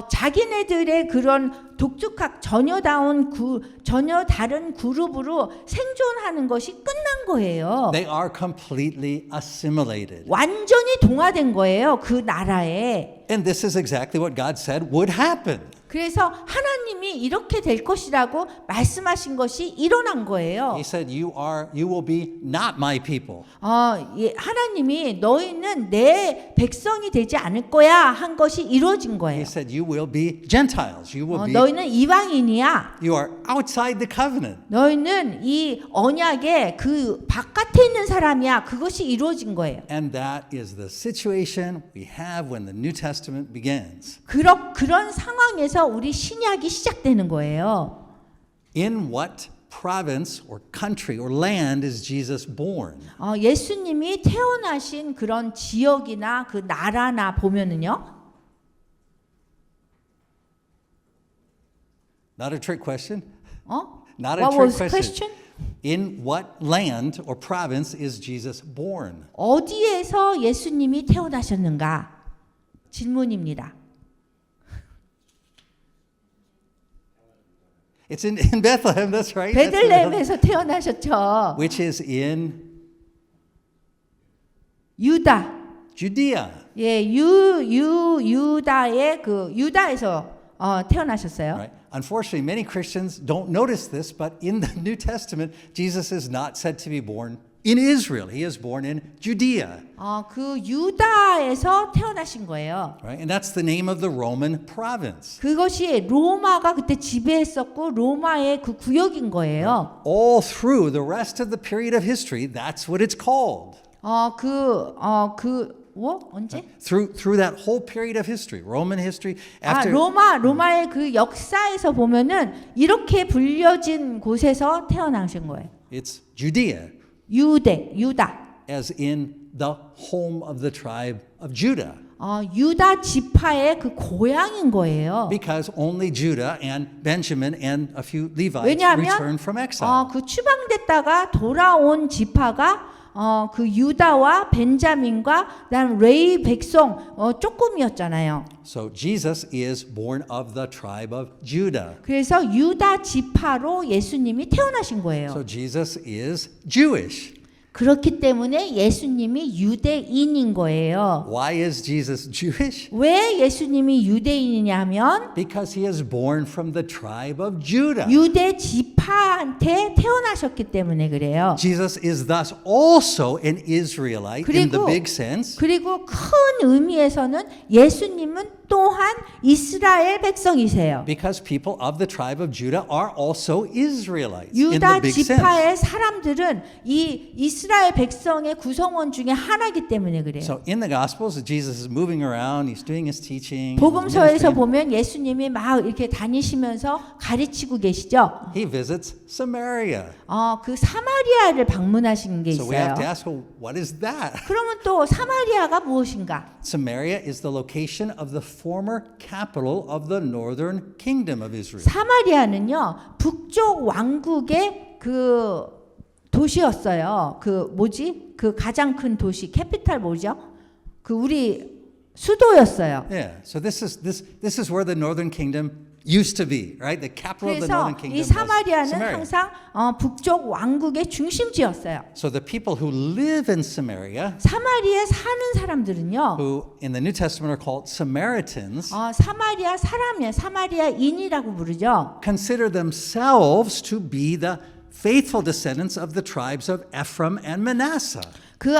자기네들의 그런 독특한 전혀 다른 그룹으로 생존하는 것이 끝난 거예요. They are completely assimilated. 완전히 동화된 거예요. 그 나라에. And this is exactly what God said would happen. 그래서 하나님이 이렇게 될 것이라고 말씀하신 것이 일어난 거예요. He said, you will be not my people. 하나님이 너희는 내 백성이 되지 않을 거야 한 것이 이루어진 He 거예요. said, you will be Gentiles. You will be, 너희는 이방인이야. you are outside the covenant. 너희는 이 언약의 그 바깥에 있는 사람이야. 그것이 이루어진 거예요. And that is the situation we have when the New Testament begins. 그런 상황에서 우리 신약이 시작되는 거예요. In what province or country or land is Jesus born? 예수님이 태어나신 그런 지역이나 그 나라나 보면은요. Not a trick question. Not a What trick was the question. question? In what land or province is Jesus born? 어디에서 예수님이 태어나셨는가? 질문입니다. It's in Bethlehem, that's right. That's 베들레헴에서 태어나셨죠. which is in 유다. Judea. 예, 유다의 그 유다에서 태어나셨어요. Right? Unfortunately, many Christians don't notice this, but in the New Testament, Jesus is not said to be born in Israel. He is born in Judea. 그 유다에서 태어나신 거예요. Right? And that's the name of the Roman province. 그것이 로마가 그때 지배했었고 로마의 그 구역인 거예요. All through the rest of the period of history, that's what it's called. 언제? Through that whole period of history, Roman history, after 로마의 그 역사에서 보면은 이렇게 불려진 곳에서 태어나신 거예요. it's Judea, 유다. as in the home of the tribe of Judah. 유다 지파의 그 고향인 거예요. Because only Judah and Benjamin and a few Levites 왜냐하면 returned from exile. 그 추방됐다가 돌아온 지파가 그 유다와 벤자민과 그다음 레위 백성 조금이었잖아요. So Jesus is born of the tribe of Judah. 그래서 유다 지파로 예수님이 태어나신 거예요. So Jesus is Jewish. 그렇기 때문에 예수님이 유대인인 거예요. Why is Jesus Jewish? 왜 예수님이 유대인이냐면 Because he is born from the tribe of Judah. 유대 지파한테 태어나셨기 때문에 그래요. Jesus is thus also an Israelite in the big sense. 그리고 큰 의미에서는 예수님은 또한 이스라엘 백성이세요. Because people of the tribe of Judah are also Israelites in the 유다 big sense. 지파의 사람들은 이 이스라엘 백성의 구성원 중에 하나이기 때문에 그래요. So in the Gospels, Jesus is moving around, he's doing his teaching. his 복음서에서 ministry. 보면 예수님이 막 이렇게 다니시면서 가르치고 계시죠. He visits Samaria. 그 사마리아를 방문하신 게 So we 있어요. have to ask, well, what is that? 그러면 또 사마리아가 무엇인가? Samaria is the location of the former capital of the northern kingdom of Israel. 사마리아는요 북쪽 왕국의 그 도시였어요. 그 가장 큰 도시 캐피탈 뭐죠? 그 우리 수도였어요. Yeah. So this is where the northern kingdom used to be, right? The capital of the 그래서 northern kingdom 이 was 사마리아는 Samaria. 항상 북쪽 왕국의 중심지였어요. So the people who live in Samaria, 사마리아에 사는 사람들은요. who in the New Testament are called Samaritans, 사마리아 사람이에요. 사마리아인이라고 부르죠. consider themselves to be the faithful descendants of the tribes of Ephraim and Manasseh. 그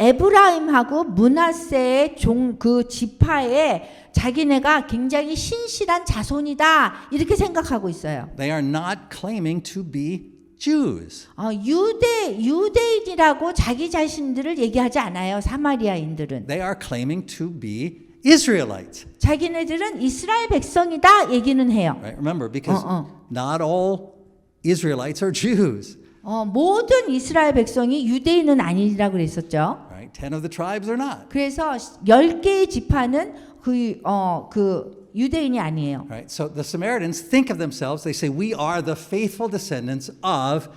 에브라임하고 므낫세의 그 지파에 자기네가 굉장히 신실한 자손이다 이렇게 생각하고 있어요. They are not claiming to be Jews. 유대인이라고 자기 자신들을 얘기하지 않아요. 사마리아인들은. They are claiming to be Israelites. 자기네들은 이스라엘 백성이다 얘기는 해요. Right? Remember, because not all Israelites are Jews. 모든 이스라엘 백성이 유대인은 아니라고 그랬었죠. Right? 10 of the tribes are not. 그래서 10개의 지파는 그 유대인이 아니에요. Right? So the Samaritans think of themselves, they say, we are the faithful descendants of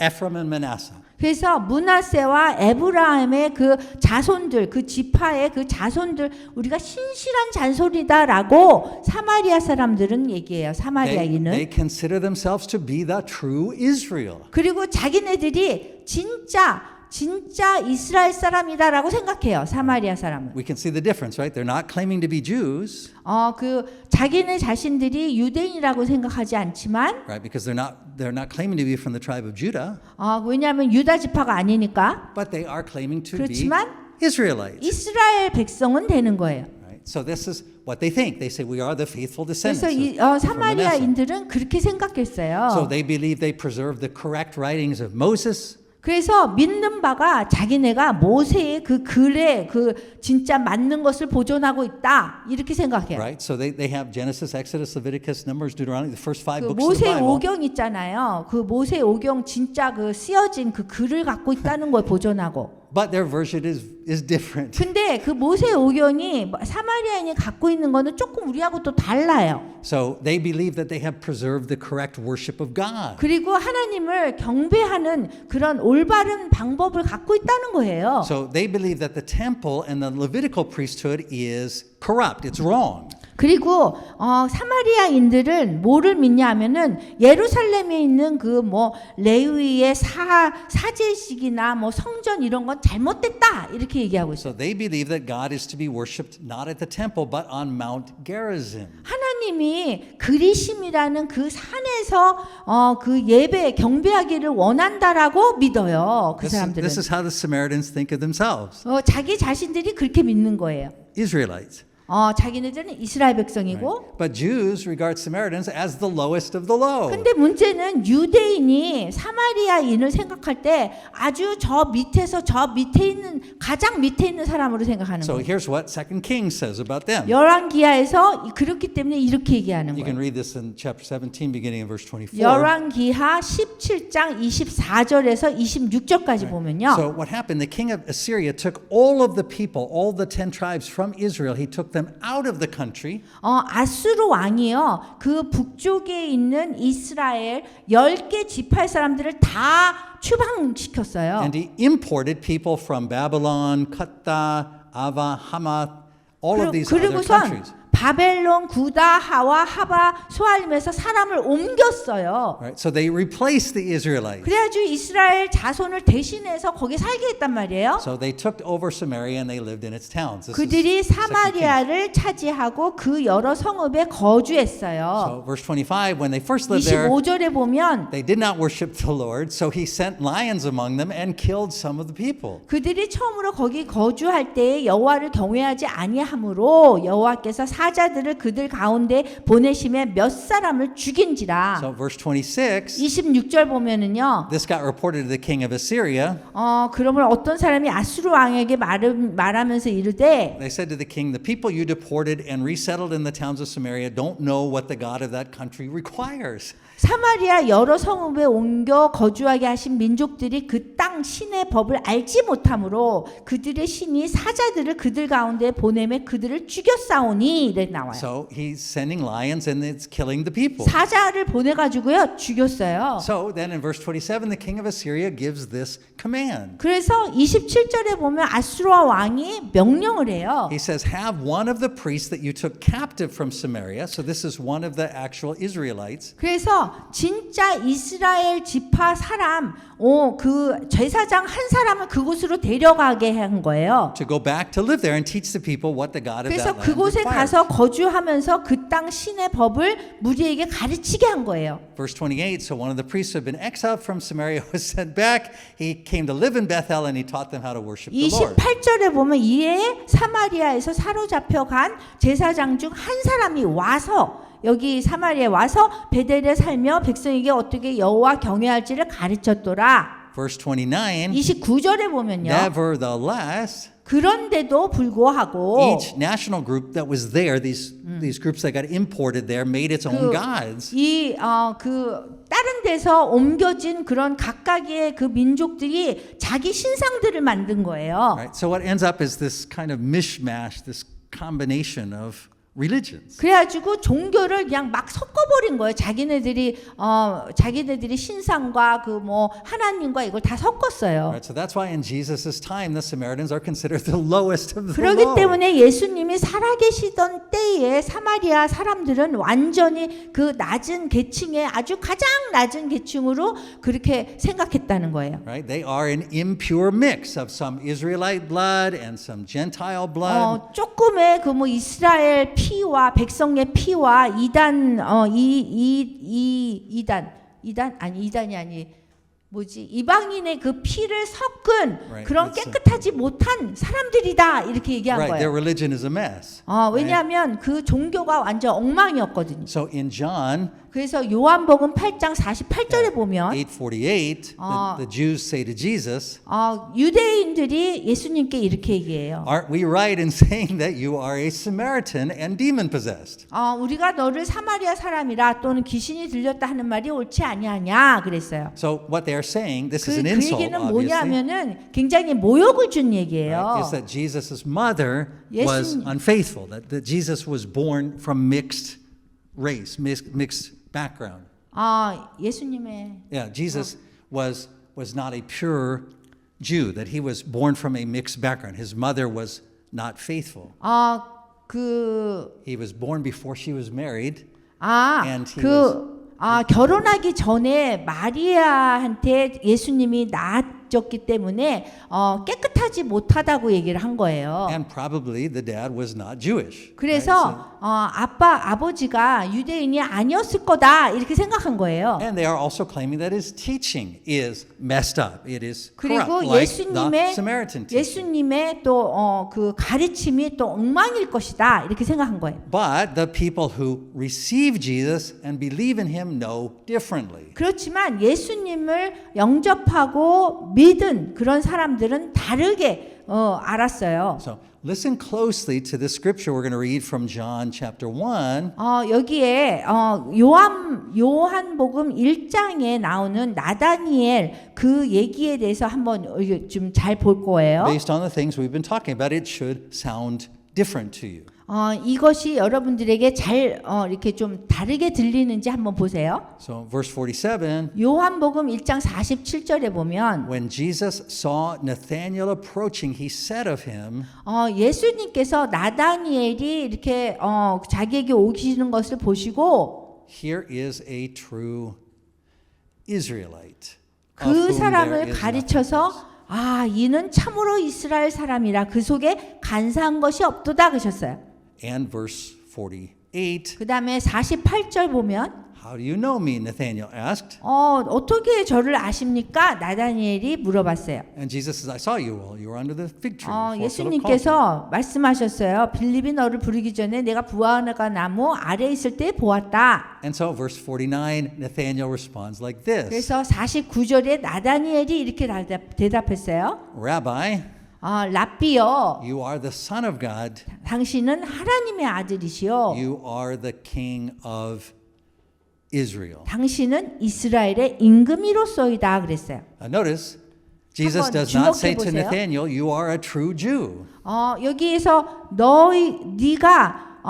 Ephraim and Manasseh. 그래서 므낫세와 에브라임의 그 자손들, 그 지파의 그 자손들 우리가 신실한 잔손이다라고 사마리아 사람들은 얘기해요. 사마리아인은. They consider themselves to be the true Israel. 그리고 자기네들이 진짜 이스라엘 사람이다라고 생각해요. 사마리아 사람은. We can see the difference, right? They're not claiming to be Jews, 그 자기네 자신들이 유대인이라고 생각하지 않지만, right? Because they're not claiming to be from the tribe of Judah, 왜냐하면 유다 지파가 아니니까. but they are claiming to 그렇지만 be Israelites. 이스라엘 백성은 되는 거예요. Right? So this is what they think. They say we are the faithful descendants 그래서 of from Manasseh. 사마리아인들은 그렇게 생각했어요. So they believe they preserve the correct writings of Moses. 그래서 믿는 바가 자기네가 모세의 그 글에 그 진짜 맞는 것을 보존하고 있다 이렇게 생각해요. Right? So they have Genesis, Exodus, Leviticus, Numbers, Deuteronomy, the first 5 그 books of the 모세 Bible. 오경 있잖아요. 그 모세 오경 진짜 그 쓰여진 그 글을 갖고 있다는 걸 보존하고. But their version is different. 근데 그 모세 오경이 사마리아인이 갖고 있는 거는 조금 우리하고 또 달라요. So they believe that they have preserved the correct worship of God. 그리고 하나님을 경배하는 그런 올바른 방법을 갖고 있다는 거예요. So they believe that the temple and the Levitical priesthood is corrupt. It's wrong. 그리고 사마리아인들은 뭐를 믿냐 하면은 예루살렘에 있는 그 뭐 레위의 사제식이나 뭐 성전 이런 건 잘못됐다 이렇게 얘기하고 있어요. So they believe that God is to be worshipped not at the temple but on Mount Gerizim. 하나님이 그리심이라는 그 산에서 그 예배 경배하기를 원한다라고 믿어요. 그 사람들은. This is how the Samaritans think of themselves. 자기 자신들이 그렇게 믿는 거예요. Israelites. 자기네들은 이스라엘 백성이고. But Jews regard Samaritans as the lowest of the low. 근데 문제는 유대인이 사마리아인을 생각할 때 아주 저 밑에 있는 가장 밑에 있는 사람으로 생각하는 So 거예요. here's what 2 Kings says about them. 열왕기하에서 그렇기 때문에 이렇게 얘기하는 You can 거예요. read this in chapter 17 beginning in verse 24. 열왕기하 17장 24절에서 26절까지 보면요. So what happened? The king of Assyria took all of the people, all the 10 tribes from Israel. He took them out of the country. 아수르 왕이요. 그 북쪽에 있는 이스라엘 10개 지파의 사람들을 다 추방시켰어요. And he imported people from Babylon, Kutta, Ava, Hamath, all of these other 그리고선 countries. 바벨론, 구다, 하와, 하바, 소알림에서 사람을 옮겼어요. Right? So they replaced the Israelites. 그래가지고 이스라엘 자손을 대신해서 거기 살게 했단 말이에요. So they took over Samaria and they lived in its towns. This is 그들이 2 Kings. 사마리아를 차지하고 그 여러 성읍에 거주했어요. So verse 25, when they first lived there, 25절에 보면 they did not worship the Lord, so he sent lions among them and killed some of the people. 그들이 처음으로 거기 거주할 때에 여호와를 경외하지 아니하므로 여호와께서 사자들을 그들 가운데 보내심에 몇 사람을 죽인지라. So verse 26, 26절 보면은요. this got reported to the king of Assyria. 그러면 어떤 사람이 아수르 왕에게 말하면서 이르되 They said to the king, the people you deported and resettled in the towns of Samaria don't know what the God of that country requires. 사마리아 여러 성읍에 옮겨 거주하게 하신 민족들이 그 땅 신의 법을 알지 못하므로 그들의 신이 사자들을 그들 가운데 보내매 그들을 죽였사오니 이래 나와요. So he's sending lions and it's killing the people. 사자를 보내가지고요 죽였어요. So then in verse 27, the king of Assyria gives this command. 그래서 27절에 보면 아수르와 왕이 명령을 해요. He says, have one of the priests that you took captive from Samaria. So this is one of the actual Israelites. 그래서 진짜 이스라엘 지파 사람, 그 제사장 한 사람을 그곳으로 데려가게 한 거예요. To go back to live there and teach the people what the God of 그래서 that land 그곳에 requires. 가서 거주하면서 그 땅 신의 법을 무리에게 가르치게 한 거예요. Verse 28, so one of the priests who had been exiled from Samaria was sent back. He came to live in Bethel and he taught them how to worship the Lord. 28절에 보면 이에 사마리아에서 사로잡혀 간 제사장 중 한 사람이 와서 여기 사마리아에 와서 베델에 살며 백성에게 어떻게 여호와 경외할지를 가르쳤더라. Verse 29, 29절에 보면요. nevertheless, 그런데도 불구하고 each national group that was there, these groups that got imported there, made its own gods. 그 다른 데서 옮겨진 그런 각각의 그 민족들이 자기 신상들을 만든 거예요. Right? So what ends up is this kind of mishmash, this combination of religions. 그래가지고 종교를 그냥 막 섞어버린 거예요. 자기네들이 신상과 그 뭐 하나님과 이걸 다 섞었어요. Right? So that's why in Jesus' time the Samaritans are considered the lowest of the 그렇기 low. 때문에 예수님이 살아계시던 때에 사마리아 사람들은 완전히 그 낮은 계층의 아주 가장 낮은 계층으로 그렇게 생각했다는 거예요. Right? They are an impure mix of some Israelite blood and some Gentile blood. 조금의 그 뭐 이스라엘 피와 백성의 피와 이단이 아니 뭐지 이방인의 그 피를 섞은 Right, 그런 that's 깨끗하지 못한 사람들이다 이렇게 얘기한 Right, their 거예요. religion is a mess. 왜냐하면 그 종교가 완전 엉망이었거든요. So in John 그래서 요한복음 8장 48절에 보면 8:48, the Jews say to Jesus, 유대인들이 예수님께 이렇게 얘기해요. "Aren't we right in saying that you are a Samaritan and demon possessed?" 우리가 너를 사마리아 사람이라 또는 귀신이 들렸다 하는 말이 옳지 아니하냐 그랬어요. So what they are saying, this is 그 an insult, 얘기는 obviously. 뭐냐면은 굉장히 모욕을 준 얘기예요. Right? Is that Jesus' mother was unfaithful, that Jesus was born from mixed race, mixed background. 예수님의 Yeah, Jesus was not a pure Jew, that he was born from a mixed background. His mother was not faithful. He was born before she was married. And he 결혼하기 전에 마리아한테 예수님이 낳았기 때문에 깨끗하지 못하다고 얘기를 한 거예요. And probably the dad was not Jewish. 그래서 아버지가 유대인이 아니었을 거다 이렇게 생각한 거예요. And they are also claiming that his teaching is messed up. It is corrupt, 그리고 like the Samaritan teaching. 예수님의 또 그 가르침이 또 엉망일 것이다 이렇게 생각한 거예요. But the people who receive Jesus and believe in him know differently. 그렇지만 예수님을 영접하고 믿은 그런 사람들은 다르게 알았어요. So listen closely to the scripture we're going to read from John chapter 1. 여기에 요한복음 1장에 나오는 나다니엘 그 얘기에 대해서 한번 좀 잘 볼 거예요. Based on the things we've been talking about, it should sound different to you. 이것이 여러분들에게 잘 이렇게 좀 다르게 들리는지 한번 보세요. So verse 47. 요한복음 1장 47절에 보면 When Jesus saw Nathanael approaching, he said of him, 예수님께서 나다니엘이 이렇게 자기에게 오시는 것을 보시고 Here is a true Israelite. of 그 whom there 사람을 is nothing 가르쳐서 이는 참으로 이스라엘 사람이라 그 속에 간사한 것이 없도다 그러셨어요. And verse 48. 그 다음에 48절 보면 How do you know me? Nathanael asked. 어떻게 저를 아십니까? 나다니엘이 물어봤어요. And Jesus says, I saw you while you were under the fig tree. before Philip called you." 예수님께서 말씀하셨어요. 빌립이 너를 부르기 전에 내가 부화가 나무 아래에 있을 때 보았다. And so verse 49, Nathanael responds like this. 그래서 49절에 나다니엘이 이렇게 대답했어요. Rabbi, 랍비여, you are the Son of God. 당신은 하나님의 아들이시요. You are the King of Israel. 당신은 이스라엘의 임금이로소이다 그랬어요. Notice, Jesus 한번 does not say to 주목해 보세요. Nathanael, you are a true Jew. 여기에서 네가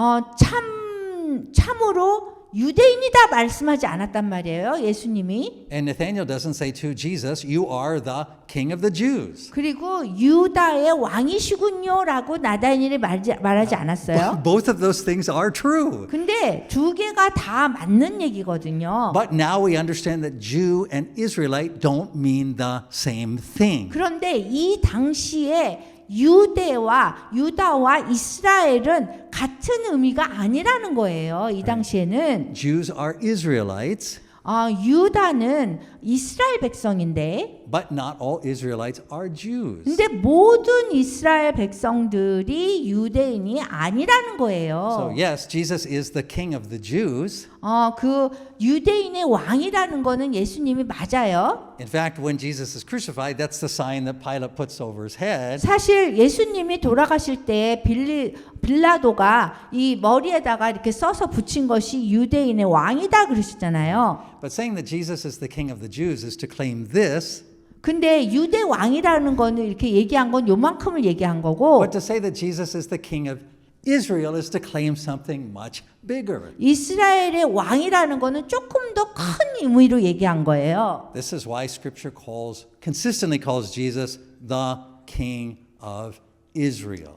참으로 유대인이다 말씀하지 않았단 말이에요. 예수님이. And Nathanael doesn't say to Jesus, you are the King of the Jews. 그리고 유다의 왕이시군요라고 나다니엘이 말하지 않았어요. Both of those things are true. 근데 두 개가 다 맞는 얘기거든요. But now we understand that Jew and Israelite don't mean the same thing. 그런데 이 당시에 유다와 이스라엘은 같은 의미가 아니라는 거예요. 이 당시에는 Jews are Israelites, 유다는 이스라엘 백성인데 but not all Israelites are Jews. 근데 모든 이스라엘 백성들이 유대인이 아니라는 So 거예요. yes, Jesus is the King of the Jews. 그 유대인의 왕이라는 거는 예수님이 맞아요. In fact, when Jesus is crucified, that's the sign that Pilate puts over his head. 사실 예수님이 돌아가실 때 빌라도가 이 머리에다가 이렇게 써서 붙인 것이 유대인의 왕이다 그러시잖아요. But saying that Jesus is the King of the Jews is to claim this. 근데 유대 왕이라는 거는 이렇게 얘기한 건 요만큼을 얘기한 거고 But to say that Jesus is the King of Israel is to claim something much bigger. 이스라엘의 왕이라는 거는 조금 더 큰 의미로 얘기한 거예요. This is why Scripture consistently calls Jesus the King of Israel.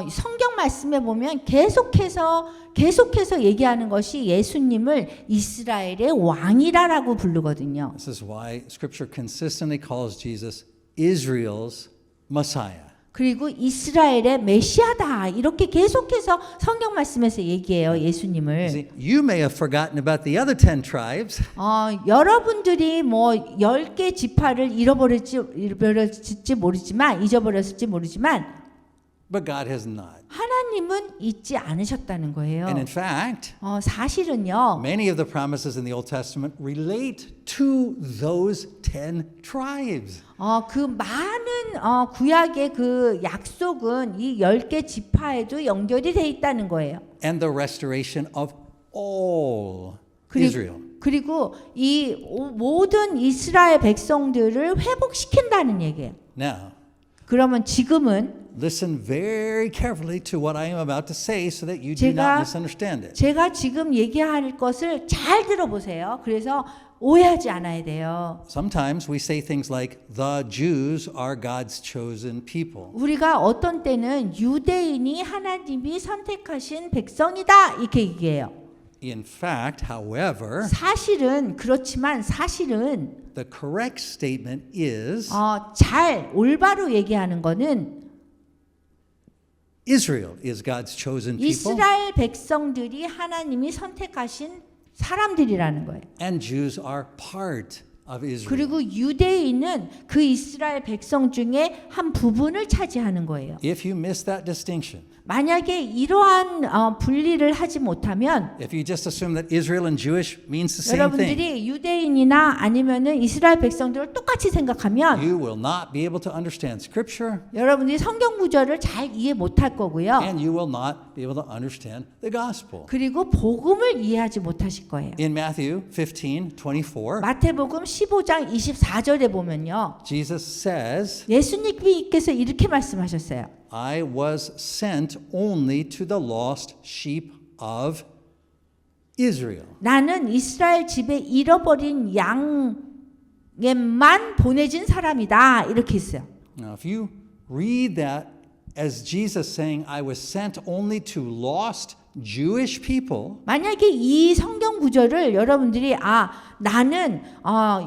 성경 말씀에 보면 계속해서 얘기하는 것이 예수님을 이스라엘의 왕이라고 부르거든요. This is why Scripture consistently calls Jesus Israel's Messiah. 그리고 이스라엘의 메시아다 이렇게 계속해서 성경 말씀에서 얘기해요 예수님을. See, you may have forgotten about the other 10 tribes, 여러분들이 뭐 10개 지파를 잊어버렸을지 모르지만 but God has not. 하나님은 잊지 않으셨다는 거예요. And in fact, 사실은요. many of the promises in the Old Testament relate to those 10 tribes. 그 많은 구약의 그 약속은 이 10개 지파에도 연결이 돼 있다는 거예요. And the restoration of all Israel. 그리고 이 모든 이스라엘 백성들을 회복시킨다는 얘기예요. Now, 그러면 지금은 listen very carefully to what I am about to say so that you do not misunderstand it. 제가 지금 얘기할 것을 잘 들어보세요. 그래서 오해하지 않아야 돼요. Sometimes we say things like the Jews are God's chosen people. 우리가 어떤 때는 유대인이 하나님이 선택하신 백성이다 이렇게 얘기해요. In fact, however, 사실은 그렇지만 사실은 the correct statement is 잘 올바로 얘기하는 거는 Israel is God's chosen people. 이스라엘 백성들이 하나님이 선택하신 사람들이라는 거예요. And Jews are part of Israel. 그리고 유대인은 그 이스라엘 백성 중에 한 부분을 차지하는 거예요. If you miss that distinction, 만약에 이러한 분리를 하지 못하면 if you just assume that Israel and Jewish means the same thing, 여러분들이 유대인이나 아니면은 이스라엘 백성들을 똑같이 생각하면 you will not be able to understand Scripture, 여러분들이 성경 구절을 잘 이해 못할 거고요. and you will not be able to understand the gospel. 그리고 복음을 이해하지 못하실 거예요. In Matthew 15:24, 마태복음 15장 24절에 보면요. Jesus says, 예수님께서 이렇게 말씀하셨어요. I was sent only to the lost sheep of Israel. 나는 이스라엘 집에 잃어버린 양에만 보내진 사람이다. 이렇게 했어요. Now, if you read that as Jesus saying, I was sent only to lost Jewish people, 만약에 이 성경 구절을 여러분들이 나는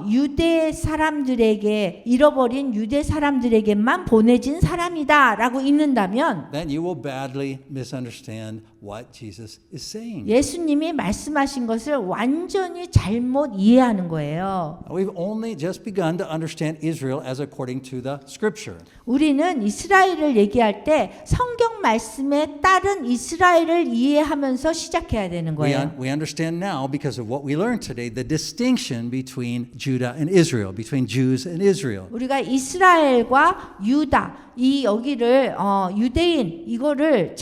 유대 사람들에게 잃어버린 유대 사람들에게만 보내진 사람이다라고 읽는다면 then you will badly misunderstand what Jesus is saying. 예수님이 말씀하신 것을 완전히 잘못 이해하는 거예요. We've only just begun to understand Israel as according to the Scripture. 우리는 이스라엘을 얘기할 때 성경 말씀에 따른 이스라엘을 이해하면서 시작해야 되는 거예요. We understand now because of what we learned today the distinction between Judah and Israel, between Jews and Israel. 우리가 이스라엘과 유다 이 여기를 유대인 이거를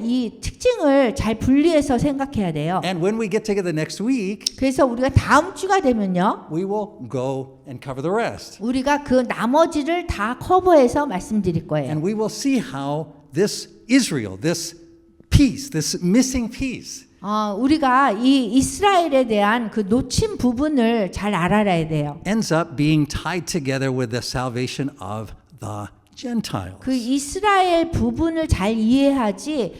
이 특징을 잘 분리해서 생각해야 돼요. And when we get together next week, 그래서 우리가 다음 주가 되면요. we will go and cover the rest. 우리가 그 나머지를 다 커버해서 말씀드릴 거예요. And we will see how this Israel, this piece, this missing piece, 우리가 이 이스라엘에 대한 그 놓친 부분을 잘 알아야 돼요. ends up being tied together with the salvation of the Gentiles. 그 이스라엘 부분을 잘 해야지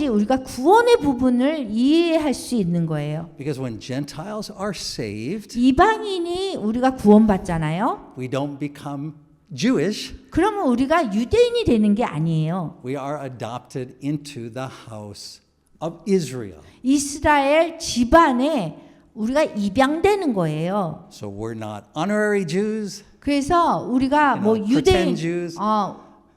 우리가 구원의 부분을 이해할 수 있는 거예요. Because when Gentiles are saved, 이방인이 우리가 구원받잖아요. we don't become Jewish. 그러면 우리가 유대인이 되는 게 아니에요. We are adopted into the house of Israel. 이스라엘 집안에 우리가 입양되는 거예요. So we're not honorary Jews. 그래서 우리가 뭐 유대인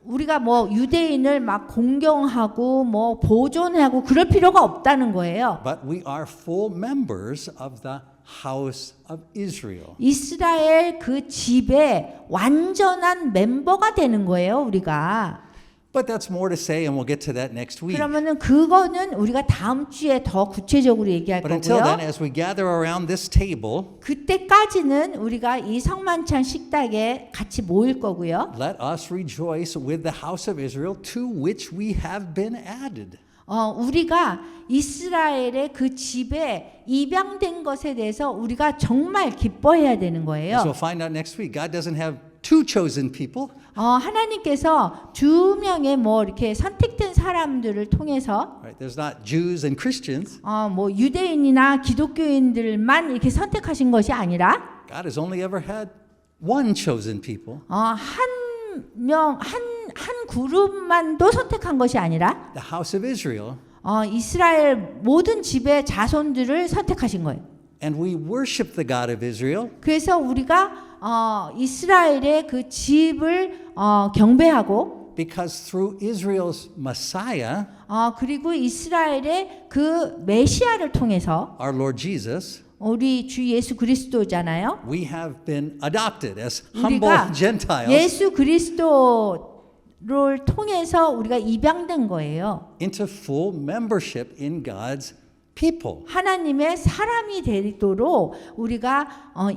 우리가 뭐 유대인을 막 공경하고 뭐 보존하고 그럴 필요가 없다는 거예요. But we are full members of the house of Israel. 이스라엘 그 집의 완전한 멤버가 되는 거예요, 우리가. But that's more to say, and we'll get to that next week. 그러면은 그거는 우리가 다음 주에 더 구체적으로 얘기할 But until then, 거고요. as we gather around this table, 그때까지는 우리가 이 성만찬 식탁에 같이 모일 거고요. let us rejoice with the house of Israel, to which we have been added. 우리가 이스라엘의 그 집에 입양된 것에 대해서 우리가 정말 기뻐해야 되는 거예요. As we'll find out next week, God doesn't have two chosen people. 하나님께서 두 명의 뭐 이렇게 선택된 사람들을 통해서 Right? There's not Jews and Christians. 뭐 유대인이나 기독교인들만 이렇게 선택하신 것이 아니라 God has only ever had one chosen people. 한 그룹만도 선택한 것이 아니라 The house of Israel. 이스라엘 모든 집의 자손들을 선택하신 거예요. And we worship the God of Israel. 그래서 우리가 이스라엘의 그 집을 경배하고 Because through Israel's Messiah, 그리고 이스라엘의 그 메시아를 통해서 our Lord Jesus, 우리 주 예수 그리스도잖아요. we have been adopted as humble 우리가 Gentiles 예수 그리스도를 통해서 우리가 입양된 거예요. into full membership in God's people. 하나님의 사람이 되도록 우리가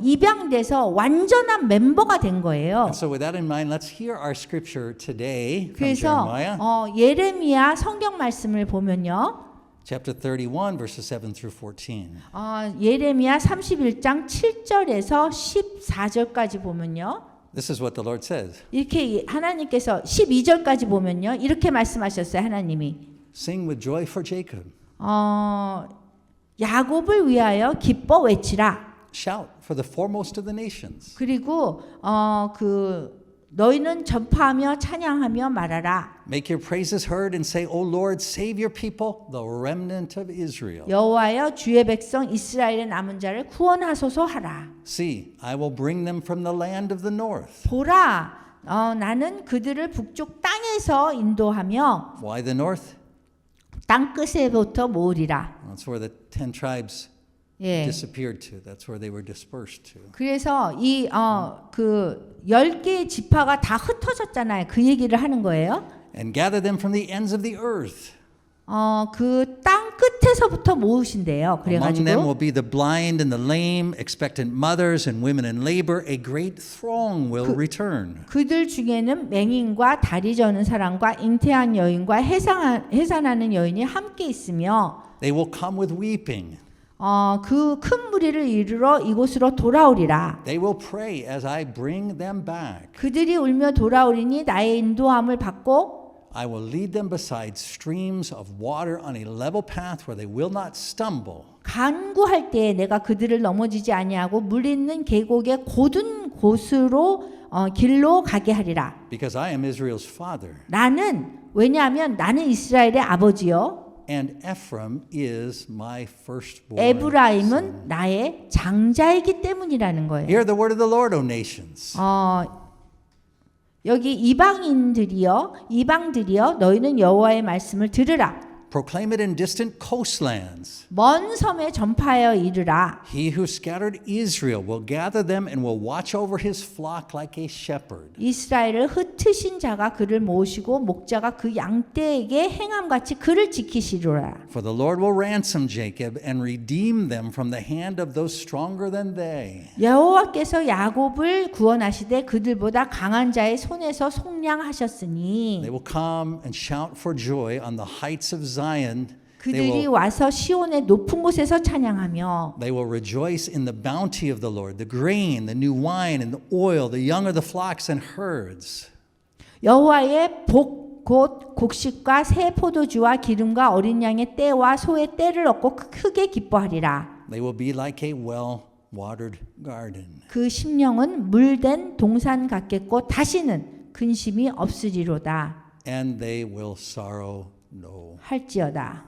입양돼서 완전한 멤버가 된 거예요. And so with that in mind, let's hear our scripture today from 그래서 Jeremiah, 예레미야 성경 말씀을 보면요. chapter 31, verses 7 through 14. 예레미야 31장 7절에서 14절까지 보면요. This is what the Lord says. 이렇게 하나님께서 12절까지 보면요. 이렇게 말씀하셨어요. 하나님이. Sing with joy for Jacob. 야곱을 위하여 기뻐 외치라. Shout for the foremost of the nations. 그리고 너희는 전파하며 찬양하며 말하라. Make your praises heard and say, O Lord, save your people, the remnant of Israel. 여호와여 주의 백성 이스라엘의 남은 자를 구원하소서 하라. See, I will bring them from the land of the north. 보라, 나는 그들을 북쪽 땅에서 인도하며 Why the north? 땅 끝에부터 모으리라. That's where the 10 tribes 예. disappeared to. That's where they were dispersed to. 그래서 이 그 10개의 지파가 다 흩어졌잖아요. 그 얘기를 하는 거예요. And gather them from the ends of the earth. 그 땅 끝에서부터 모으신대요. Among them will 그래가지고 be the blind and the lame, expectant mothers and women in labor. A great throng will return. 그들 중에는 맹인과 다리 저는 사람과 잉태한 여인과 해산하는 여인이 함께 있으며 They will come with weeping. 그 큰 무리를 이르러 이곳으로 돌아오리라. They will pray as I bring them back. 그들이 울며 돌아오리니 나의 인도함을 받고 I will lead them beside streams of water on a level path where they will not stumble. 간구할 때에 내가 그들을 넘어지지 아니하고 물 있는 계곡의 고든 곳으로 길로 가게 하리라. Because I am Israel's father, 왜냐하면 나는 이스라엘의 아버지요. and Ephraim is my firstborn. 에브라임은 나의 장자이기 때문이라는 거예요. Hear the word of the Lord, O nations. 여기 이방들이여 너희는 여호와의 말씀을 들으라. Proclaim it in distant coastlands. 먼 섬에 전파하여 이르라. He who scattered Israel will gather them and will watch over his flock like a shepherd. 이스라엘을 흩으신 자가 그를 모으시고 목자가 그 양떼에게 행함같이 그를 지키시리라. For the Lord will ransom Jacob and redeem them from the hand of those stronger than they. 여호와께서 야곱을 구원하시되 그들보다 강한 자의 손에서 속량하셨으니 They will come and shout for joy on the heights of Zion. 그들이 와서 시온의 높은 곳에서 찬양하며 They will rejoice in the bounty of the Lord, the grain, the new wine, and the oil, the young of the flocks and herds. 여호와의 복 곧 곡식과 새 포도주와 기름과 어린 양의 떼와 소의 떼를 얻고 크게 기뻐하리라. They will be like a well-watered garden. 그 심령은 물된 동산 같겠고 다시는 근심이 없으리로다. And they will sorrow no 할지어다.